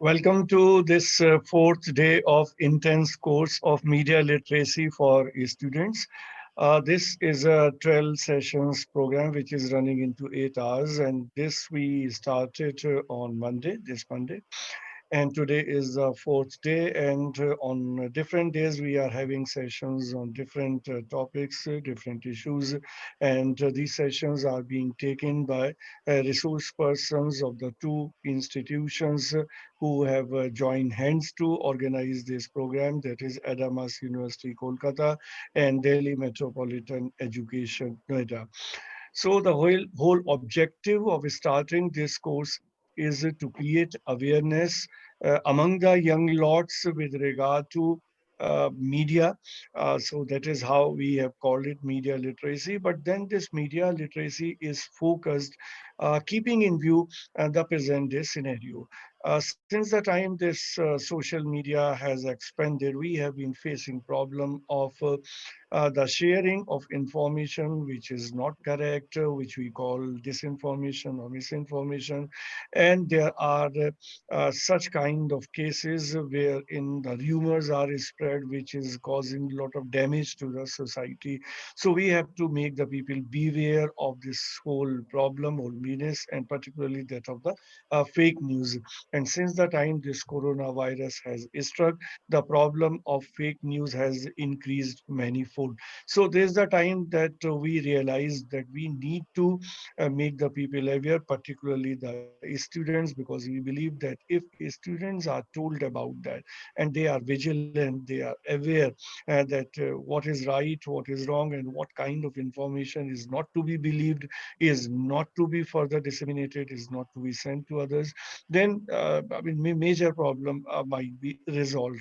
Welcome to this fourth day of intense course of media literacy for students. This is a 12 sessions program which is running into 8 hours, and this we started on Monday, this Monday. And today is the fourth day, and on different days we are having sessions on different topics, different issues, and these sessions are being taken by resource persons of the two institutions who have joined hands to organize this program, that is Adamas University, Kolkata, and Delhi Metropolitan Education, Noida. So the whole objective of starting this course is to create awareness among the young lots with regard to media. So that is how we have called it media literacy. But then this media literacy is focused, keeping in view the present day scenario. Since the time this social media has expanded, we have been facing problem of the sharing of information which is not correct, which we call disinformation or misinformation. And there are such kind of cases wherein the rumors are spread, which is causing a lot of damage to the society. So we have to make the people beware of this whole problem or menace, and particularly that of the fake news. And since the time this coronavirus has struck, the problem of fake news has increased manifold. So there's the time that we realize that we need to make the people aware, particularly the students, because we believe that if students are told about that and they are vigilant, they are aware that what is right, what is wrong, and what kind of information is not to be believed, is not to be further disseminated, is not to be sent to others, then major problem might be resolved.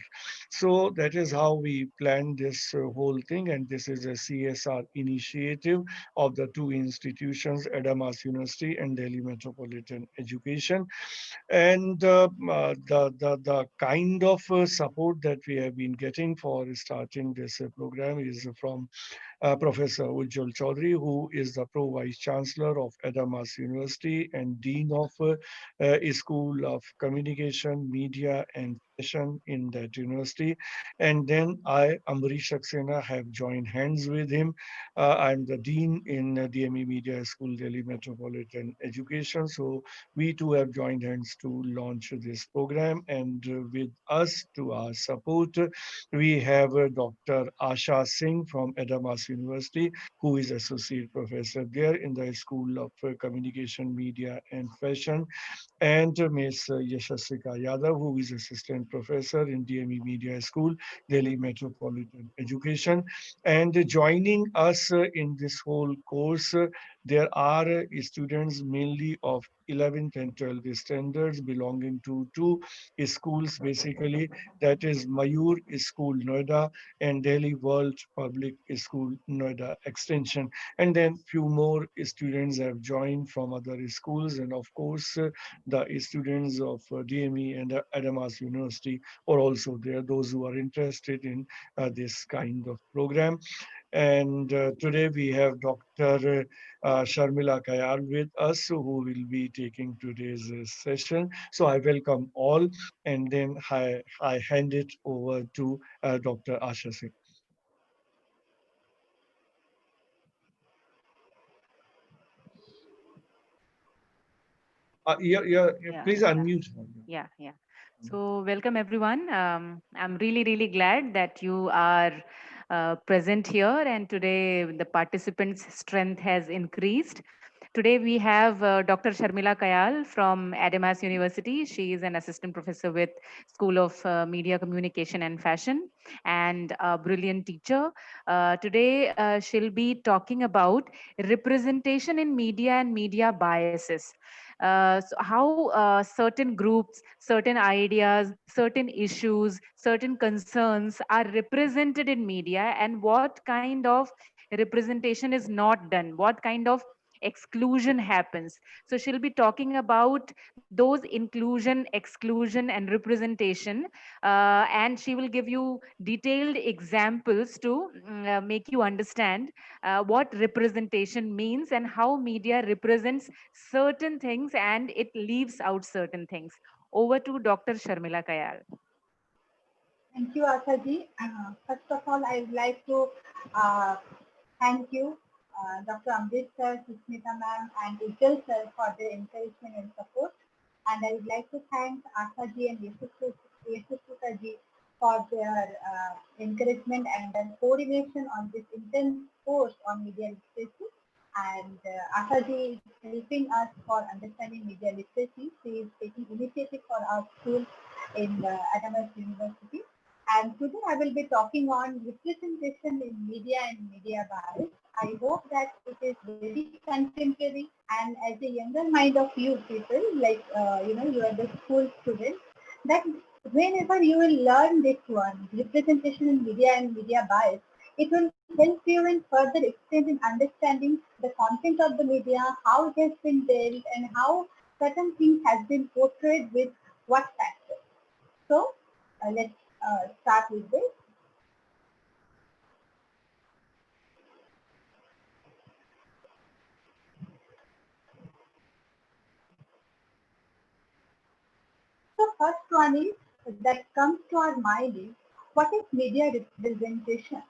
So that is how we plan this whole thing, and this is a CSR initiative of the two institutions, Adamas University and Delhi Metropolitan Education. And the kind of support that we have been getting for starting this program is from Professor Ujjwal Chaudhary, who is the Pro Vice Chancellor of Adamas University and Dean of School of Communication, Media and Fashion in that university. And then I, Amrish Saxena, have joined hands with him. I'm the Dean in DME Media School, Delhi Metropolitan Education. So we too have joined hands to launch this program. And with us to our support, we have Dr. Asha Singh from Adamas University, who is Associate Professor there in the School of Communication, Media and Fashion, and Ms. Yashasrika Yadav, who is Assistant Professor in DME Media School, Delhi Metropolitan Education. And joining us in this whole course, there are students mainly of 11th and 12th standards belonging to two schools, basically, that is Mayur School, Noida, and Delhi World Public School, Noida Extension. And then few more students have joined from other schools, and of course, the students of DME and Adamas University are also there, those who are interested in this kind of program. And today we have Dr. Sharmila Kayal with us, who will be taking today's session. So I welcome all, and then I hand it over to Dr. Asha Singh. Yeah, Please yeah, unmute. yeah. So, welcome everyone. I'm really glad that you are present here, and today the participants' strength has increased. Today we have Dr. Sharmila Kayal from Adamas University. She is an assistant professor with School of Media Communication and Fashion, and a brilliant teacher. Today she'll be talking about representation in media and media biases. So how certain groups, certain ideas, certain issues, certain concerns are represented in media, and what kind of representation is not done, what kind of exclusion happens. So she'll be talking about those inclusion, exclusion, and representation, and she will give you detailed examples to make you understand what representation means and how media represents certain things and it leaves out certain things. Over to Dr. Sharmila Kayal. Thank you, Ashaji. First of all, I would like to thank you, Dr. Amrit sir, Susmita ma'am, and Ujjal sir for their encouragement and support. And I would like to thank Ashaji and Yeshushuka ji for their encouragement and their coordination on this intense course on media literacy. And Ashaji is helping us for understanding media literacy. She is taking initiative for our school in Adams University. And today I will be talking on representation in media and media bias. I hope that it is very contemporary, and as a younger mind of you people, like you are the school students, that whenever you will learn this one, representation in media and media bias, it will help you in further extent in understanding the content of the media, how it has been dealt, and how certain things has been portrayed with what factors. So let's start with this. So first one is that comes to our mind is what is media representation?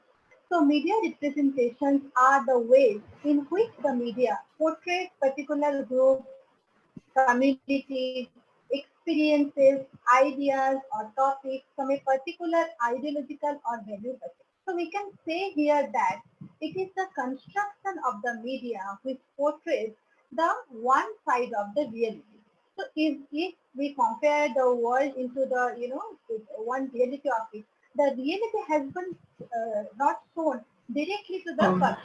So media representations are the ways in which the media portrays particular groups, communities, experiences, ideas or topics from a particular ideological or value perspective. So we can say here that it is the construction of the media which portrays the one side of the reality. So if we compare the world into the, one reality of it, the reality has been not shown directly to the public.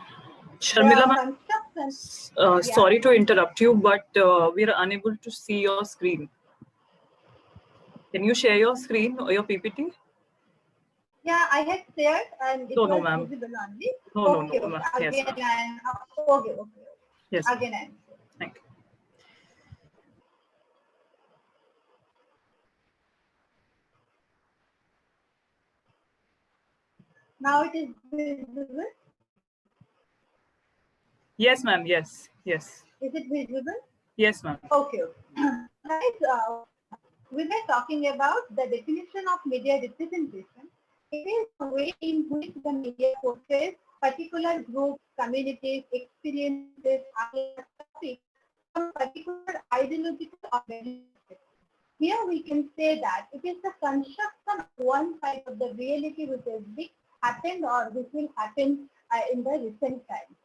Sharmila, The construction, yeah. sorry to interrupt you, but we are unable to see your screen. Can you share your screen or your PPT? Yeah, I had shared and it No, was ma'am. visible only. No, Okay. ma'am. Again, Yes, ma'am. okay. Yes. Again, I'm Thank you. now it is visible. Yes, ma'am. Yes. Yes. Is it visible? Yes, ma'am. Okay. Guys, we were talking about the definition of media representation. It is the way in which the media portrays particular groups, communities, experiences, ideas, topics from particular ideological or value perspective. Here we can say that it is the construction of one side of the reality which has happened or which will happen in the recent times.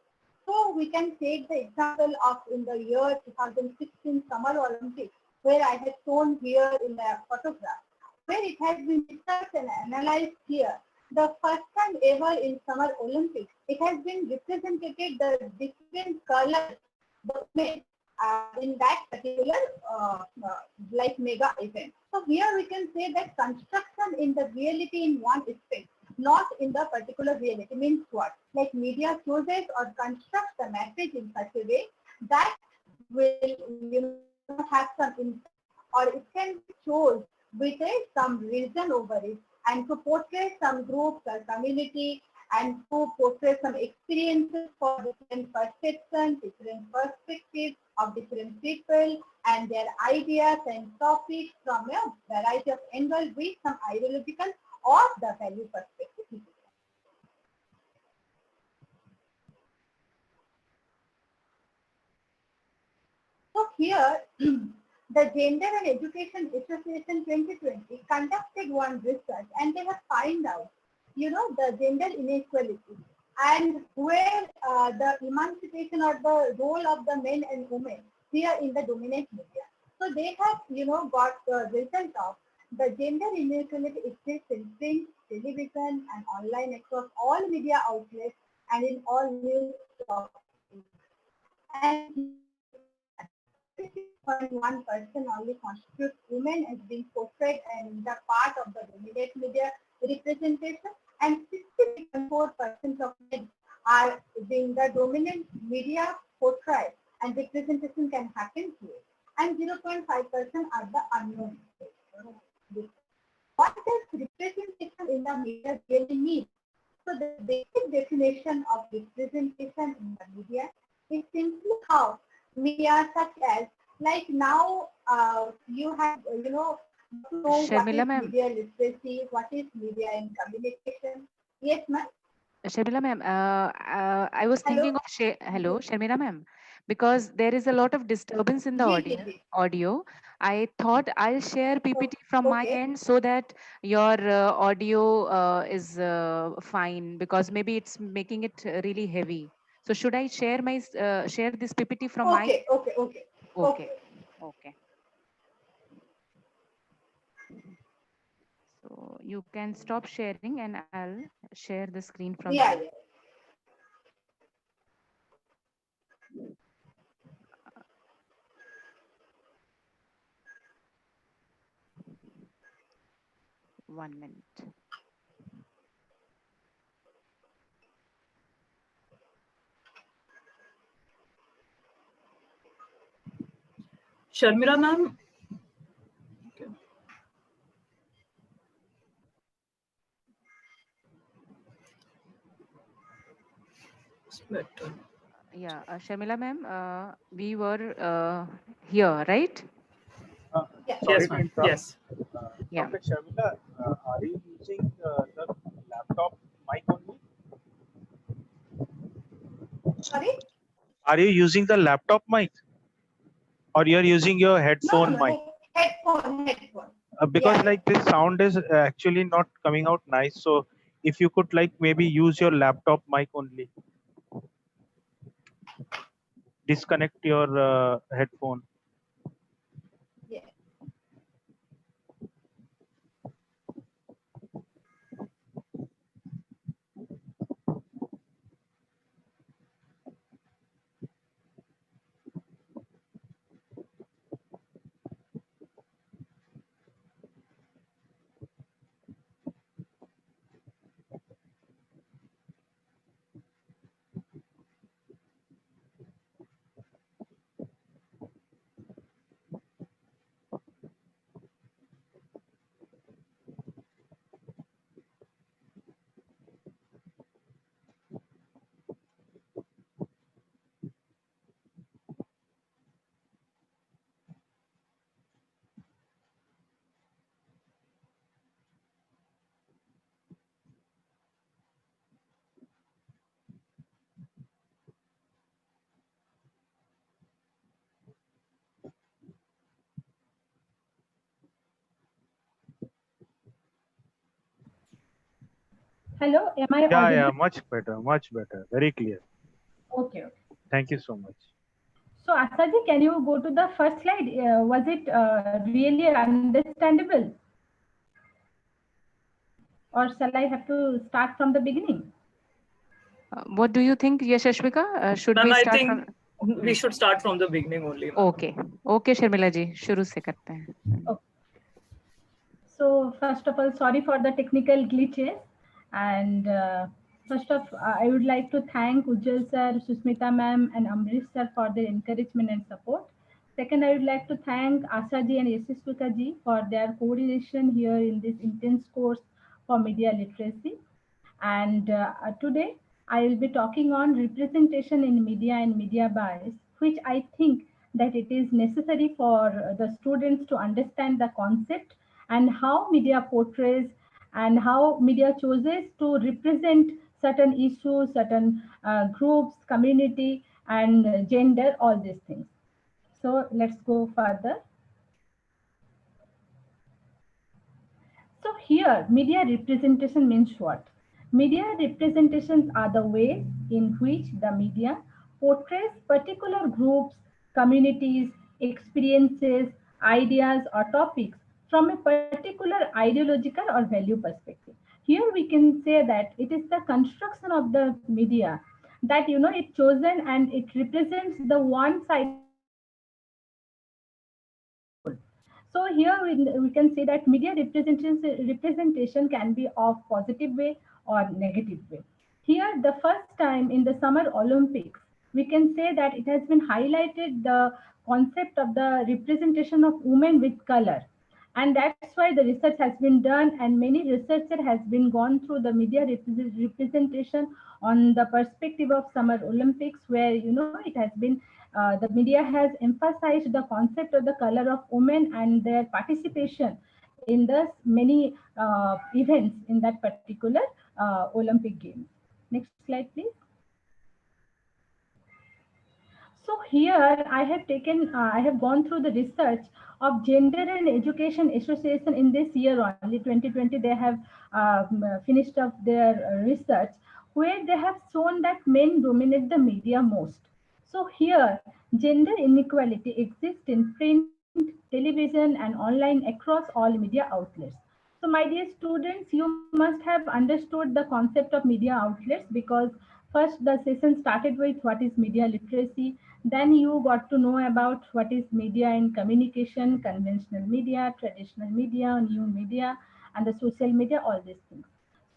So we can take the example of in the year 2016 Summer Olympics, where I had shown here in the photograph, where it has been researched and analyzed here. The first time ever in Summer Olympics, it has been represented the different colors, the women in that particular like mega event. So here we can say that construction in the reality in one aspect, not in the particular reality, means what? Like media chooses or constructs the message in such a way that will have some impact, or it can be chose with some reason over it, and to portray some groups or community, and to portray some experiences for different perceptions, different perspectives of different people and their ideas and topics from a variety of angles with some ideological or the value perspective. So here, the Gender and Education Association 2020 conducted one research, and they have found out, the gender inequality and where the emancipation or the role of the men and women here in the dominant media. So they have, got the result of the gender inequality exists in print, television, and online across all media outlets and in all news topics. And 1% only constitutes women as being portrayed and the part of the dominant media representation, and 64% of men are being the dominant media portrayed and representation can happen here, and 0.5% are the unknown. What does representation in the media really mean? So the basic definition of representation in the media is simply how media such as like now you have, know what Sharmila is ma'am. media literacy, what is media in communication. Yes, ma'am. Sharmila ma'am, I was Hello. thinking of hello, Sharmila ma'am, because there is a lot of disturbance in the Yes, yes, yes. audio. I thought I'll share PPT from my Okay. end so that your audio is fine, because maybe it's making it really heavy. So should I share my share this PPT from my? Okay, okay, okay, Okay, okay. okay. So you can stop sharing and I'll share the screen from Yeah, here. yeah. 1 minute. Sharmila ma'am. Okay. It's better. Yeah, Sharmila ma'am, we were here, right? Yeah. Sorry Yes, to ma'am. interrupt. Yes. Yeah. Dr. Sharmila, are you using the laptop mic only? Sorry? Are you using the laptop mic or you're using your No, headphone no, mic? headphone. Because Yeah, like this sound is actually not coming out nice. So if you could like maybe use your laptop mic only. Disconnect your headphone. yeah. Hello, am I Yeah, audible? yeah, much better, very clear. Okay. Thank you so much. So Asaji, can you go to the first slide? Was it really understandable? Or shall I have to start from the beginning? What do you think, Yashashvika? Should Ma'am, we I start think from? we should start from the beginning only. ma'am. Okay, okay, Sharmila ji, शुरू से करते हैं. Okay. So first of all, sorry for the technical glitches. And I would like to thank Ujjwal sir, Susmita ma'am, and Amrish sir for their encouragement and support. Second, I would like to thank Asaji and Yashasvika ji for their coordination here in this intense course for media literacy. And today, I will be talking on representation in media and media bias, which I think that it is necessary for the students to understand the concept and how media portrays and how media chooses to represent certain issues, certain groups, community, and gender, all these things. So let's go further. So here, media representation means what? Media representations are the ways in which the media portrays particular groups, communities, experiences, ideas, or topics from a particular ideological or value perspective. Here we can say that it is the construction of the media that it chosen and it represents the one-sided So here we can say that media representation can be of positive way or negative way. Here, the first time in the Summer Olympics, we can say that it has been highlighted the concept of the representation of women with color. And that's why the research has been done and many researcher has been gone through the media representation on the perspective of Summer Olympics, where it has been the media has emphasized the concept of the color of women and their participation in the many events in that particular Olympic Games. Next slide, please. So here I have gone through the research of Gender and Education Association in this year only, 2020. They have finished up their research where they have shown that men dominate the media most. So here, gender inequality exists in print, television, and online across all media outlets. So my dear students, you must have understood the concept of media outlets because first the session started with what is media literacy. Then you got to know about what is media and communication, conventional media, traditional media, new media, and the social media, all these things.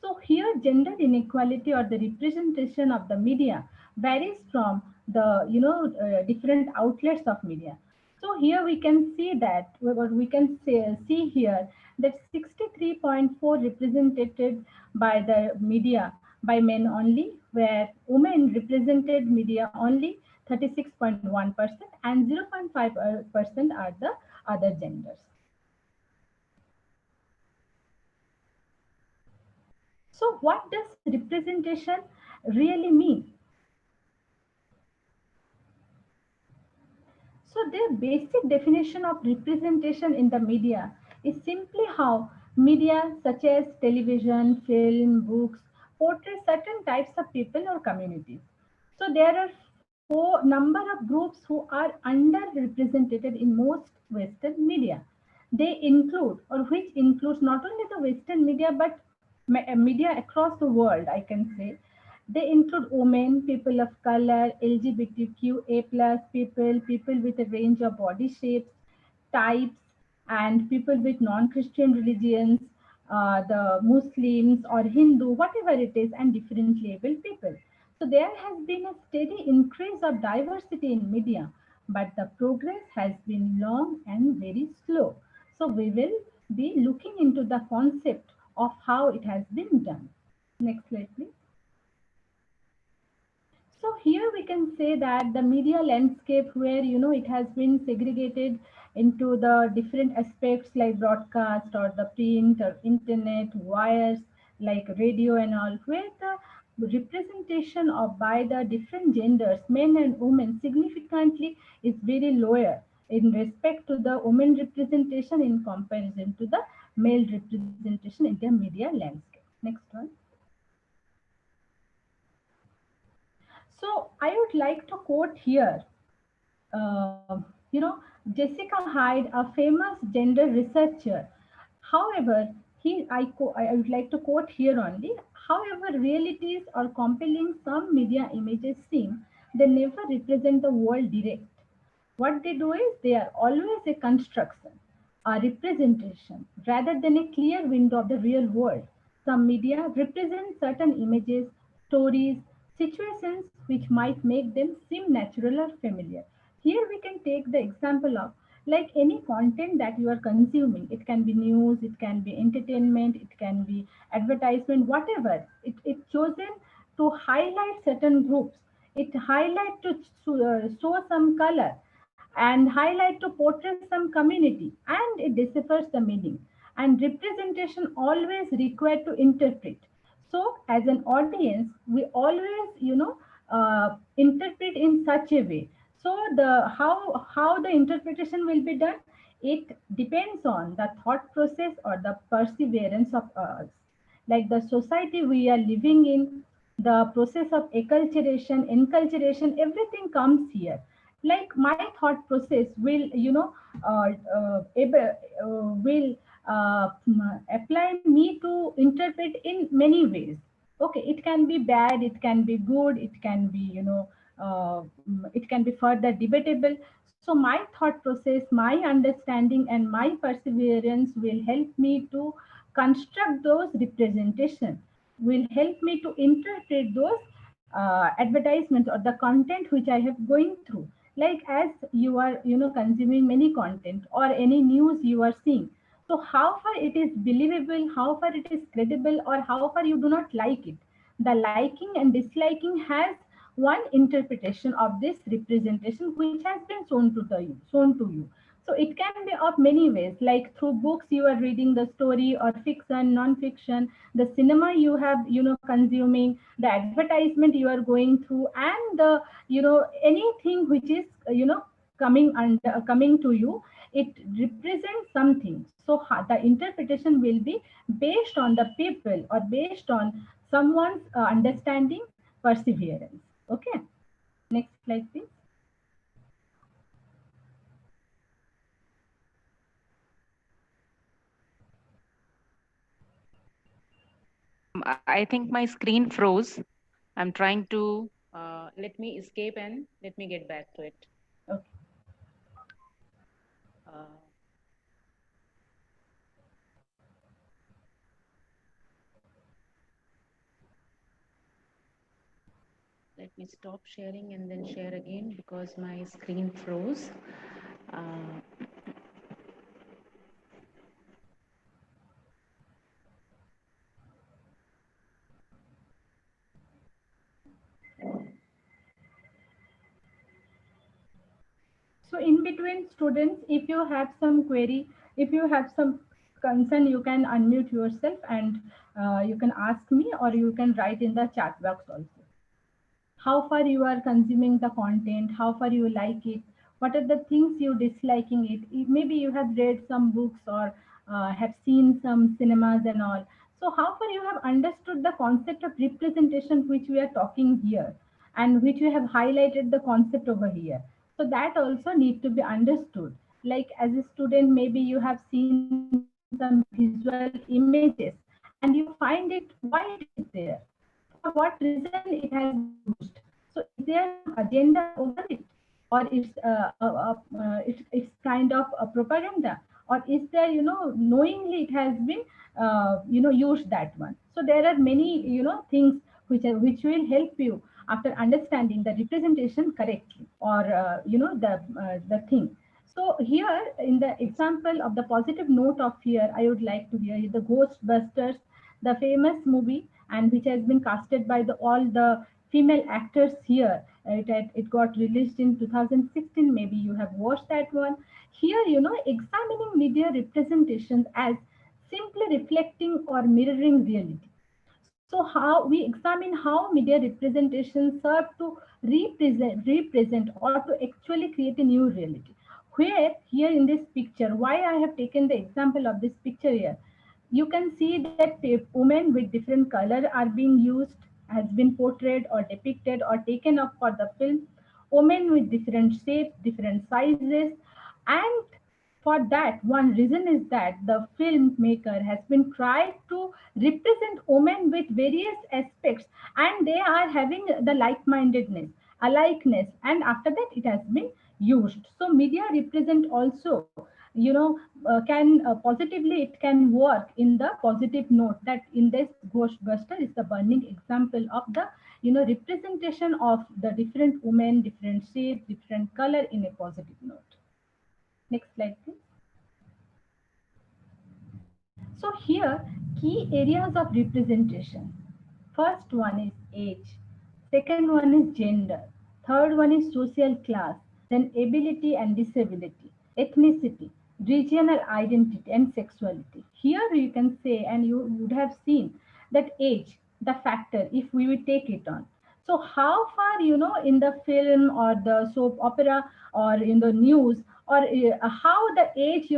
So here gender inequality or the representation of the media varies from the different outlets of media. So here we can see that what we can see here that 63.4 represented by the media by men only, where women represented media only 36.1% and 0.5% are the other genders. So what does representation really mean? So their basic definition of representation in the media is simply how media such as television, film, books portray certain types of people or communities. So there are four number of groups who are underrepresented in most Western media. They include, or which includes not only the Western media but media across the world, I can say. They include women, people of color, LGBTQA+ people, people with a range of body shapes, types, and people with non-Christian religions, the Muslims or Hindu, whatever it is, and differently abled people. So there has been a steady increase of diversity in media, but the progress has been long and very slow. So we will be looking into the concept of how it has been done. Next slide, please. So here we can say that the media landscape where it has been segregated into the different aspects like broadcast or the print or internet, wires like radio and all, where the representation of by the different genders, men and women, significantly is very lower in respect to the women representation in comparison to the male representation in the media landscape. Next one. So I would like to quote here, Jessica Hyde, a famous gender researcher. However, I would like to quote here only. However, realities or compelling some media images seem, they never represent the world direct. What they do is they are always a construction, a representation, rather than a clear window of the real world. Some media represent certain images, stories, situations which might make them seem natural or familiar. Here we can take the example of like any content that you are consuming. It can be news, it can be entertainment, it can be advertisement, whatever. It's chosen to highlight certain groups. It highlight to show some color and highlight to portray some community, and it deciphers the meaning. And representation always required to interpret. So as an audience, we always, interpret in such a way. So the how the interpretation will be done, it depends on the thought process or the perseverance of us. Like the society we are living in, the process of acculturation, enculturation, everything comes here. Like my thought process will will apply me to interpret in many ways. Okay, it can be bad, it can be good, it can be it can be further debatable. So my thought process, my understanding, and my perseverance will help me to construct those representations, will help me to interpret those advertisements or the content which I have going through. Like as you are consuming many content or any news you are seeing, so how far it is believable, how far it is credible, or how far you do not like it. The liking and disliking has one interpretation of this representation which has been shown to you. So it can be of many ways, like through books you are reading the story, or fiction, non-fiction, the cinema you have, consuming, the advertisement you are going through, and the, anything which is, coming to you, it represents something. So the interpretation will be based on the people, or based on someone's understanding, perseverance. Okay, next slide, please. I think my screen froze. I'm trying to let me escape and let me get back to it. Okay. Uh, Let me stop sharing and then share again because my screen froze. Uh, So in between, students, if you have some query, if you have some concern, you can unmute yourself, and you can ask me, or you can write in the chat box also. How far you are consuming the content, how far you like it, what are the things you disliking it. Maybe you have read some books, or have seen some cinemas and all. So how far you have understood the concept of representation which we are talking here, and which we have highlighted the concept over here. So that also need to be understood. Like as a student, maybe you have seen some visual images and you find it, why it is there, for what reason it has been used. So is there some agenda over it, or it's kind of a propaganda, or is there, knowingly it has been used that one. So there are many, things which will help you after understanding the representation correctly, or the thing. So here in the example of the positive note of here, I would like to hear the Ghostbusters, the famous movie, and which has been casted by all the female actors here. It got released in 2016. Maybe you have watched that one. Here, examining media representations as simply reflecting or mirroring reality. So how we examine how media representations serve to represent or to actually create a new reality. Where here in this picture, why I have taken the example of this picture here, you can see that women with different color are being used, has been portrayed or depicted or taken up for the film. Women with different shapes, different sizes, and for that, one reason is that the filmmaker has been tried to represent women with various aspects, and they are having the like-mindedness, alikeness, and after that it has been used. So media represent also, can positively, it can work in the positive note, that in this Ghostbuster is the burning example of the, representation of the different women, different shape, different color in a positive note. Next slide, please. So here, key areas of representation. First one is age. Second one is gender. Third one is social class. Then ability and disability, ethnicity, regional identity, and sexuality. Here you can say, and you would have seen that age, the factor, if we would take it on. So how far, in the film or the soap opera or in the news, or how the age,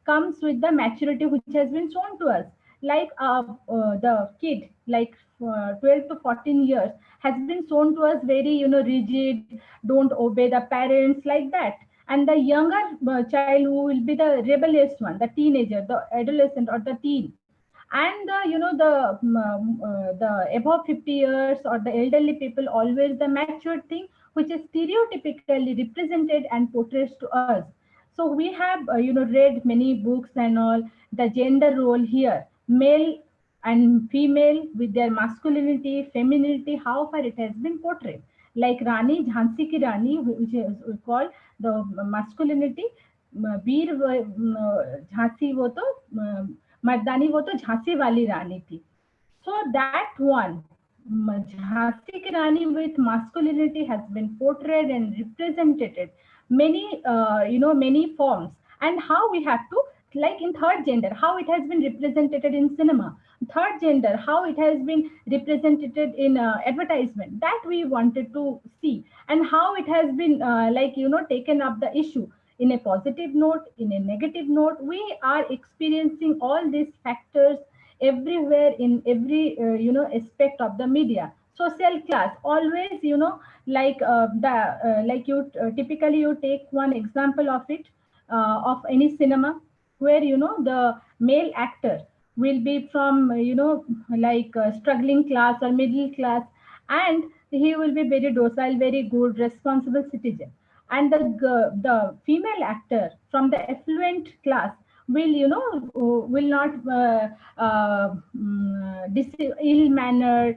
comes with the maturity which has been shown to us. Like the kid, like 12 to 14 years, has been shown to us very, rigid, don't obey the parents, like that. And the younger child, who will be the rebellious one, the teenager, the adolescent, or the teen, and the above 50 years or the elderly people, always the matured thing which is stereotypically represented and portrayed to us. So we have read many books and all, the gender role here, male and female with their masculinity, femininity, how far it has been portrayed. Like Rani, Jhansi ki Rani, which is called the masculinity, वीर झांसी वो तो मर्दानी, वो तो झांसी वाली रानी थी. So that one, Jhansi Ki Rani with masculinity has been portrayed and represented many, many forms, and how we have to, like in third gender, how it has been represented in cinema, third gender, how it has been represented in advertisement, that we wanted to see, and how it has been taken up the issue in a positive note, in a negative note. We are experiencing all these factors everywhere in every aspect of the media. Social class always, typically you take one example of it, of any cinema, where the male actor will be from struggling class or middle class, and he will be very docile, very good, responsible citizen. And the female actor from the affluent class will will not ill mannered,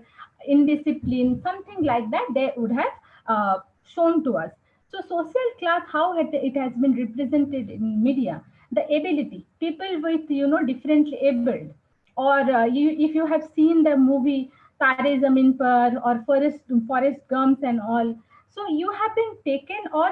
indisciplined, something like that they would have shown to us. So social class, how it has been represented in media, the ability, people with differently abled, or if you have seen the movie Tare Zamin Par or Forest Gumps and all, so you have been taken, or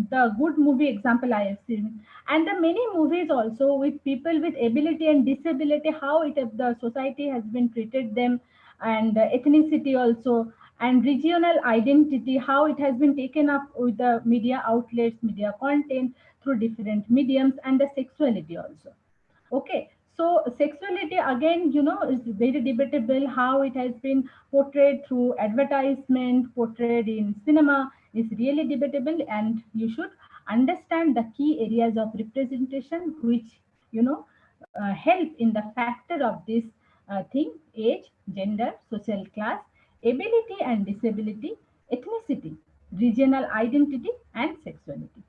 the good movie example I have seen, and the many movies also with people with ability and disability, how the society has been treated them, and ethnicity also, and regional identity, how it has been taken up with the media outlets, media content through different mediums, and the sexuality also. Okay, so sexuality again, is very debatable. How it has been portrayed through advertisement, portrayed in cinema, is really debatable, and you should understand the key areas of representation, which help in the factor of this thing: age, gender, social class, ability and disability, ethnicity, regional identity, and sexuality.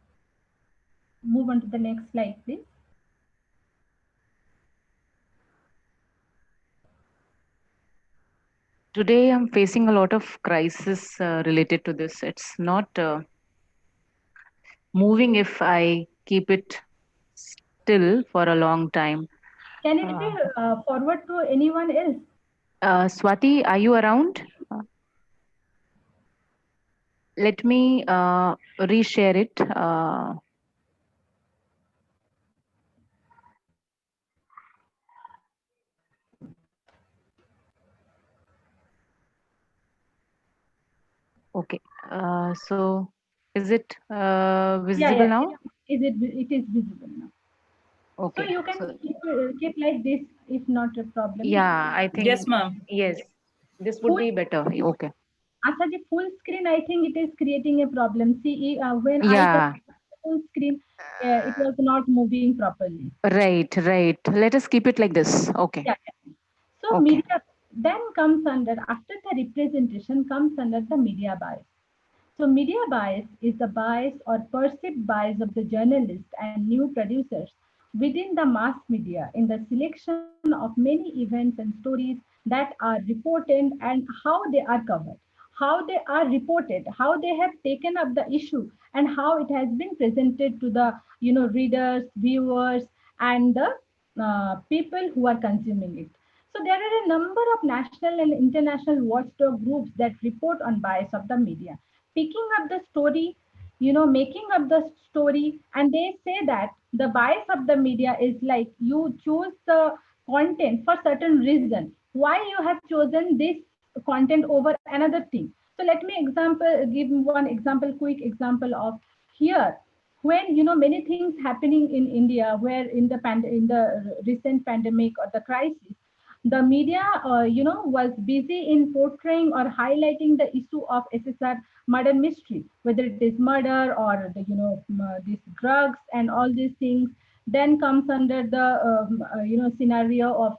Move on to the next slide, please. Today, I'm facing a lot of crisis related to this. It's not moving if I keep it still for a long time. Can it be forward to anyone else? Swati, are you around? Let me reshare it. Okay. So is it visible now? It is visible now. Okay. So you can keep like this if not a problem. Yeah, I think. Yes, ma'am. Yes, this would be better. Okay. Asaji, full screen, I think it is creating a problem. See, when Yeah. I full screen, it was not moving properly. Right. Let us keep it like this. Okay. Yeah. So Okay. media then comes under, after the representation comes under the media bias. So media bias is the bias or perceived bias of the journalists and new producers within the mass media in the selection of many events and stories that are reported, and how they are covered, how they are reported, how they have taken up the issue, and how it has been presented to the readers, viewers, and the people who are consuming it. So there are a number of national and international watchdog groups that report on bias of the media, picking up the story, making up the story, and they say that the bias of the media is like you choose the content for certain reason. Why you have chosen this content over another thing? So let me give one example, quick example of here, when many things happening in India, where in the recent pandemic or the crisis, the media was busy in portraying or highlighting the issue of SSR murder mystery, whether it is murder or the these drugs and all these things. Then comes under the scenario of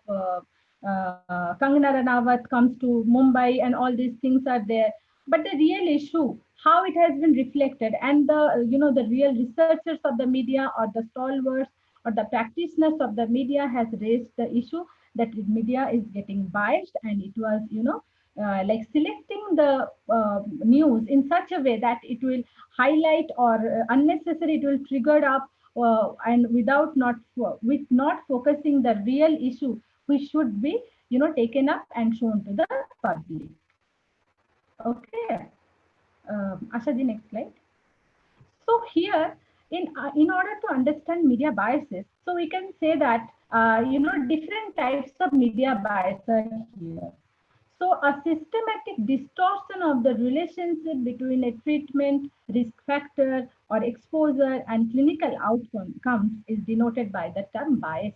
Kangana Ranawat comes to Mumbai, and all these things are there. But the real issue, how it has been reflected, and the the real researchers of the media, or the stalwarts or the practitioners of the media, has raised the issue that media is getting biased, and it was like selecting the news in such a way that it will highlight, or unnecessary it will trigger up, and without not with not focusing the real issue, which should be, taken up and shown to the public. Okay. Ashaji, next slide. So here, in order to understand media biases, so we can say that different types of media bias are here. So a systematic distortion of the relationship between a treatment, risk factor, or exposure and clinical outcomes is denoted by the term bias.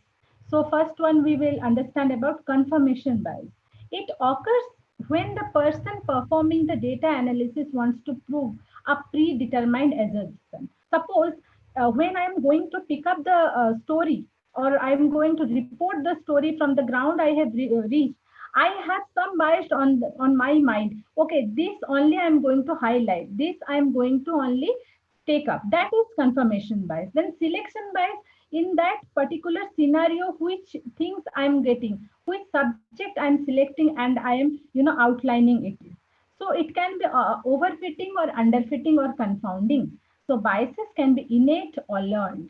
So first one we will understand about confirmation bias. It occurs when the person performing the data analysis wants to prove a predetermined assumption. Suppose when I am going to pick up the story, or I am going to report the story from the ground I have reached, I have some bias on my mind. Okay, this only I am going to highlight. This I am going to only take up. That is confirmation bias. Then selection bias, in that particular scenario, which things I am getting, which subject I am selecting, and I am outlining it. So it can be overfitting or underfitting or confounding. So biases can be innate or learned.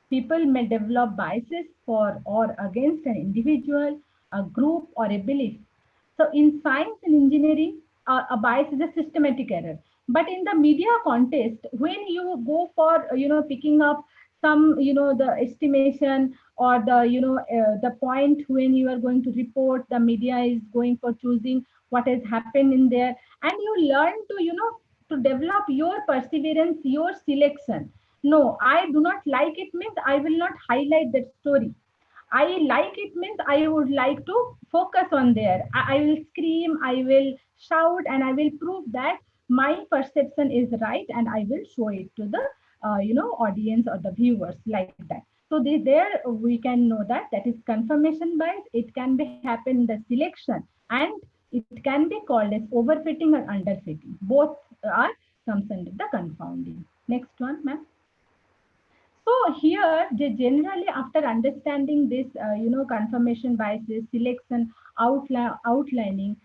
People may develop biases for or against an individual, a group, or a belief. So in science and engineering, a bias is a systematic error. But in the media context, when you go for picking up some the estimation or the point when you are going to report, the media is going for choosing what has happened in there, and you learn to to develop your perseverance, your selection. No, I do not like it means I will not highlight that story. I like it means I would like to focus on there. I will scream, I will shout, and I will prove that my perception is right, and I will show it to the audience or the viewers like that. So there we can know that that is confirmation bias. It can be happen in the selection, and it can be called as overfitting or underfitting. Both are comes under the confounding. Next one, ma'am. So here, generally after understanding this, confirmation biases, selection, outlining,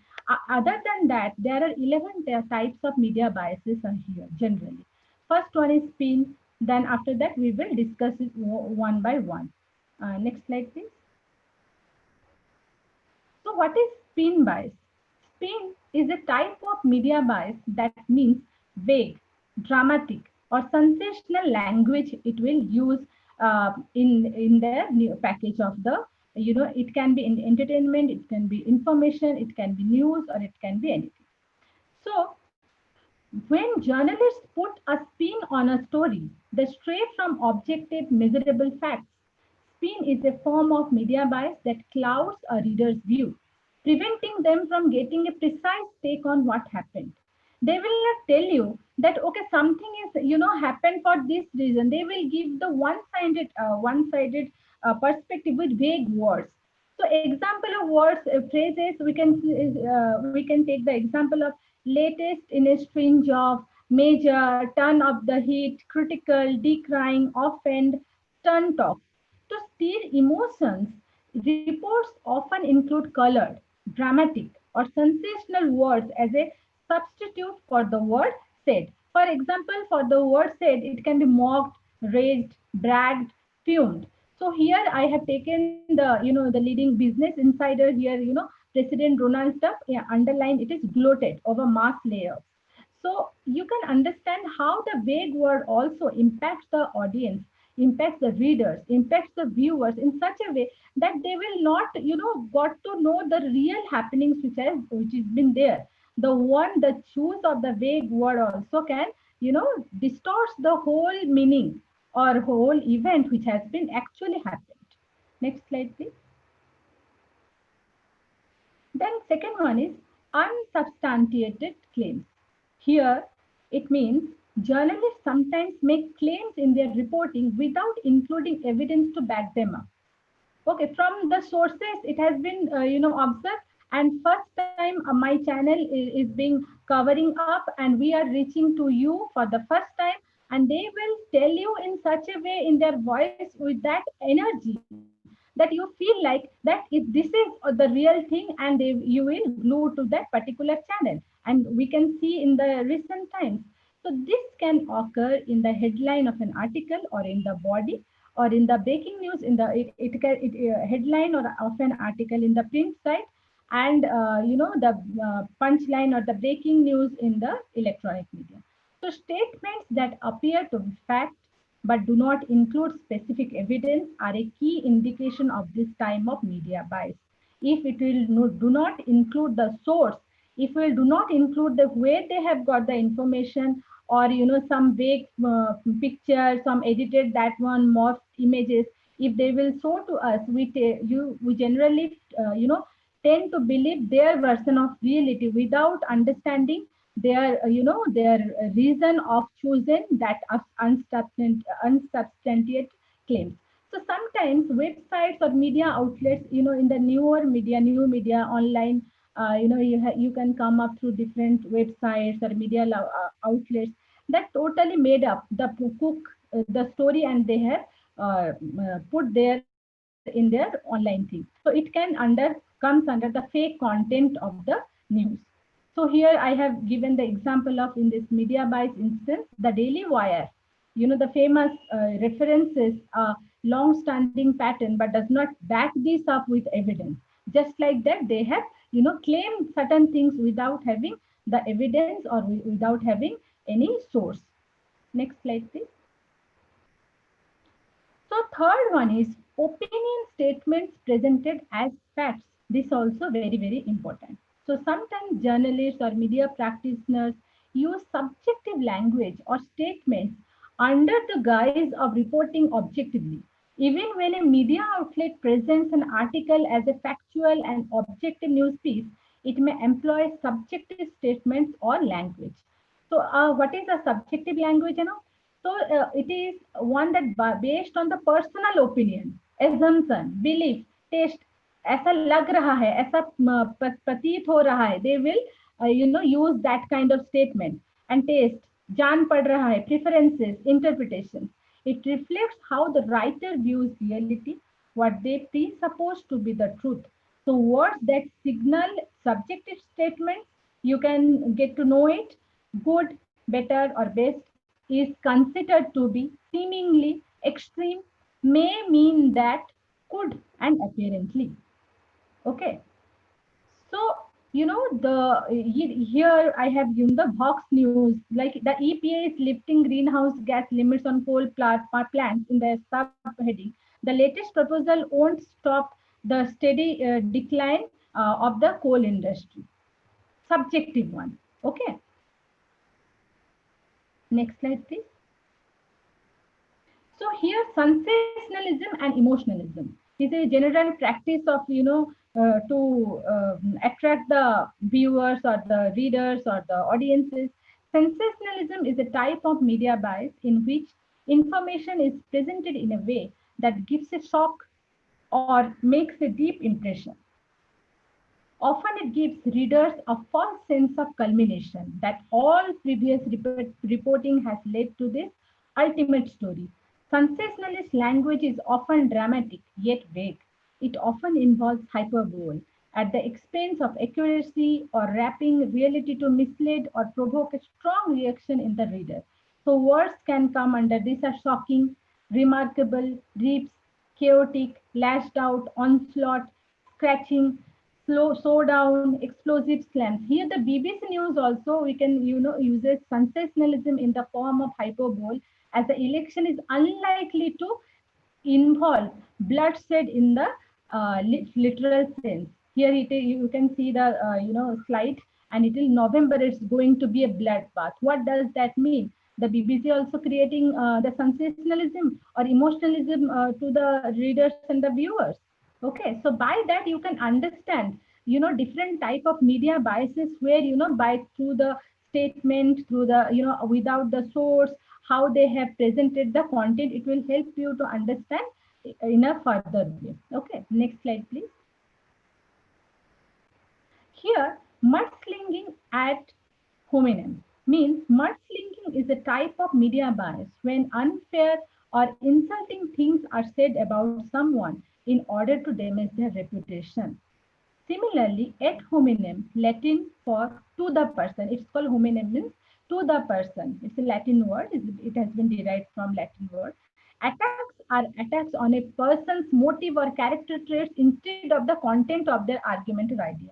other than that, there are 11 types of media biases are here generally. First one is spin. Then after that, we will discuss it one by one. Next slide, please. So what is spin bias? Spin is a type of media bias that means vague, dramatic, or sensational language it will use in their new package of the, it can be in entertainment, it can be information, it can be news, or it can be anything. So when journalists put a spin on a story, they stray from objective, measurable facts. Spin is a form of media bias that clouds a reader's view, preventing them from getting a precise take on what happened. They will not tell you that okay, something is happened for this reason. They will give the one-sided perspective with vague words. So example of words, phrases, we can take the example of latest in a string of, major, turn up the heat, critical, decrying, offend, turn talk. To steer emotions, reports often include colored, dramatic, or sensational words as a substitute for the word said. For example, for the word said, it can be mocked, raised, bragged, fumed. So here I have taken the the leading business insider here, President Donald Trump, yeah, underline it is gloated over mass layoffs. So you can understand how the vague word also impacts the audience, impacts the readers, impacts the viewers in such a way that they will not, got to know the real happenings which has been there. The choose of the vague word also can, distorts the whole meaning or whole event which has been actually happened. Next slide, please. Then second one is unsubstantiated claims. Here, it means journalists sometimes make claims in their reporting without including evidence to back them up. Okay, from the sources, it has been, observed. And first time my channel is being covering up, and we are reaching to you for the first time. And they will tell you in such a way in their voice with that energy that you feel like that if this is the real thing, and you will glue to that particular channel. And we can see in the recent times. So this can occur in the headline of an article or in the body or in the breaking news in the headline or of an article in the print site, and the punchline or the breaking news in the electronic media. So statements that appear to be fact but do not include specific evidence are a key indication of this time of media bias. If it will do not include the source, if it will do not include the where they have got the information, or some vague picture, some edited that one, morphed images, if they will show to us, we generally tend to believe their version of reality without understanding their their reason of choosing that unsubstantiated claims. So sometimes websites or media outlets, in the new media online, you can come up through different websites or media outlets that totally made up the story, and they have put there in their online thing. So it can comes under the fake content of the news. So here I have given the example of, in this media bias instance, the Daily Wire. The famous references a long-standing pattern, but does not back this up with evidence. Just like that, they have claimed certain things without having the evidence or without having any source. Next slide, please. So third one is opinion statements presented as facts. This also very, very important. So sometimes journalists or media practitioners use subjective language or statements under the guise of reporting objectively. Even when a media outlet presents an article as a factual and objective news piece, it may employ subjective statements or language. So what is a subjective language? So it is one that based on the personal opinion, assumption, belief, taste. ऐसा लग रहा है, ऐसा प्रतीत हो रहा है. They will use that kind of statement. And taste, जान पड़ रहा है, preferences, interpretation. It reflects how the writer views reality, what they presuppose to be the truth. So words that signal subjective statements, you can get to know it. Good, better, or best is considered to be seemingly extreme, may mean that, could, and apparently. Okay. So, here I have the Vox News, like the EPA is lifting greenhouse gas limits on coal plants in the subheading. The latest proposal won't stop the steady decline of the coal industry. Subjective one. Okay. Next slide, please. So here, sensationalism and emotionalism is a general practice of, to attract the viewers or the readers or the audiences. Sensationalism is a type of media bias in which information is presented in a way that gives a shock or makes a deep impression. Often it gives readers a false sense of culmination, that all previous reporting has led to this ultimate story. Sensationalist language is often dramatic yet vague. It often involves hyperbole at the expense of accuracy, or wrapping reality to mislead or provoke a strong reaction in the reader. So words can come under this are shocking, remarkable, rips, chaotic, lashed out, onslaught, scratching, slow down, explosive slams. Here the BBC News also, we can uses sensationalism in the form of hyperbole, as the election is unlikely to involve bloodshed in the literal sense. Here you can see the slide, and it is November. It's going to be a bloodbath. What does that mean? The BBC also creating the sensationalism or emotionalism to the readers and the viewers. Okay, so by that you can understand different type of media biases, where by through the statement, through the without the source, how they have presented the content, it will help you to understand in a further way. Okay, next slide, please. Here, mudslinging ad hominem means mudslinging is a type of media bias when unfair or insulting things are said about someone in order to damage their reputation. Similarly, ad hominem, Latin for to the person, it's called hominem, means to the person. It's a Latin word, it has been derived from Latin word. Attacks are attacks on a person's motive or character traits instead of the content of their argument or idea.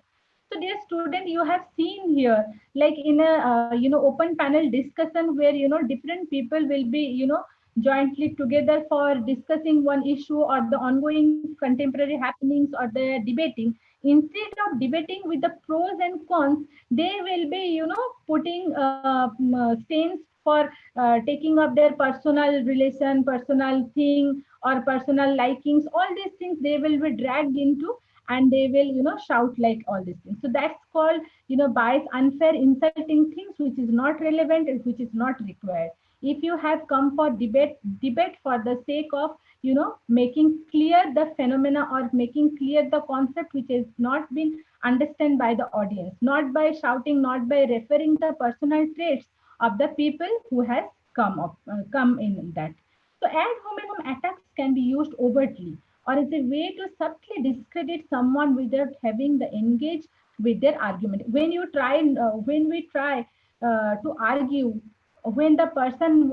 So, dear student, you have seen here, like in a open panel discussion where different people will be jointly together for discussing one issue or the ongoing contemporary happenings or the debating. Instead of debating with the pros and cons, they will be putting stains for taking up their personal relation, personal thing, or personal likings. All these things they will be dragged into, and they will shout like all these things. So that's called bias, unfair, insulting things which is not relevant and which is not required. If you have come for debate for the sake of making clear the phenomena or making clear the concept which has not been understood by the audience, not by shouting, not by referring the personal traits of the people who has come in that. So ad hominem attacks can be used overtly or as a way to subtly discredit someone without having the engage with their argument. When we try to argue, when the person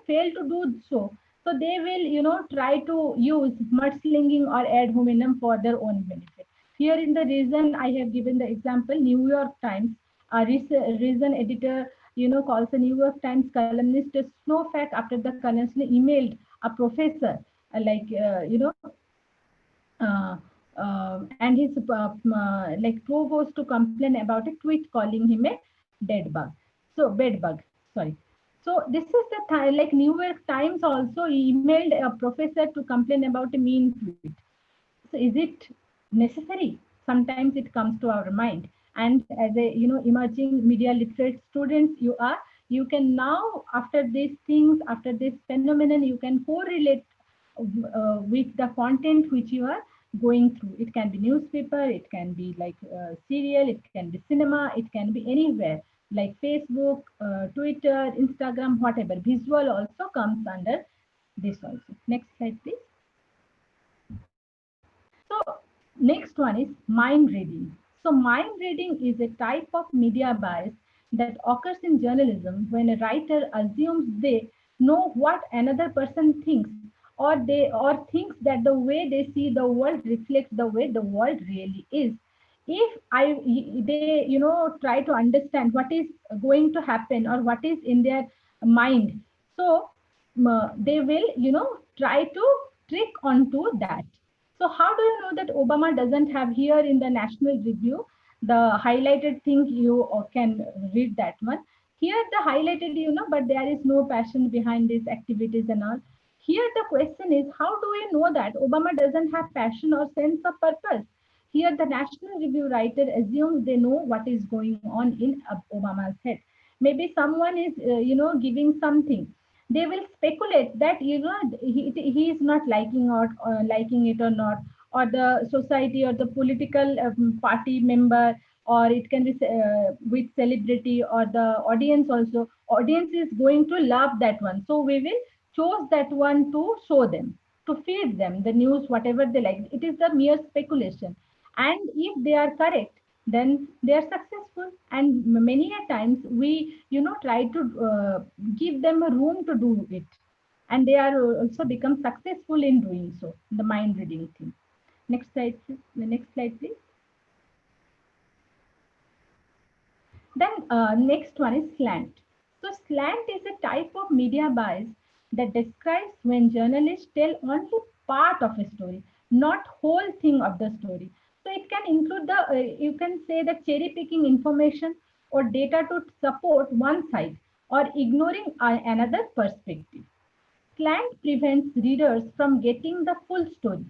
fail to do so, so they will try to use mudslinging or ad hominem for their own benefit. Here in the reason I have given the example, New York Times, a reason editor calls the New York Times columnist a snowflake after the columnist emailed a professor, uh, and his like provost to complain about a tweet calling him a dead bug. So bed bug, sorry. So this is the time, like New York Times also emailed a professor to complain about a mean tweet. So is it necessary? Sometimes it comes to our mind. And as a emerging media literate students, you can now, after these things, after this phenomenon, you can correlate with the content which you are going through. It can be newspaper, it can be like serial, it can be cinema, it can be anywhere like Facebook, Twitter, Instagram, whatever. Visual also comes under this also. Next slide, please. So next one is mind reading. So mind reading is a type of media bias that occurs in journalism when a writer assumes they know what another person thinks, or thinks that the way they see the world reflects the way the world really is. If they try to understand what is going to happen or what is in their mind, so they will try to trick onto that. So how do you know that Obama doesn't have here in the National Review the highlighted thing? You can read that one. Here the highlighted, but there is no passion behind these activities and all. Here the question is, how do we know that Obama doesn't have passion or sense of purpose? Here the National Review writer assumes they know what is going on in Obama's head. Maybe someone is, giving something. They will speculate that he is not liking or liking it or not, or the society or the political party member, or it can be with celebrity or the audience also. Audience is going to love that one, so we will choose that one to show them, to feed them the news whatever they like. It is the mere speculation, and if they are correct, then they are successful. And many a times we try to give them a room to do it, and they are also become successful in doing so, the mind reading thing. Next slide, please. The next slide, please. Then next one is slant. So slant is a type of media bias that describes when journalists tell only part of a story, not whole thing of the story. So it can include the, you can say the cherry picking information or data to support one side or ignoring another perspective. Slant prevents readers from getting the full story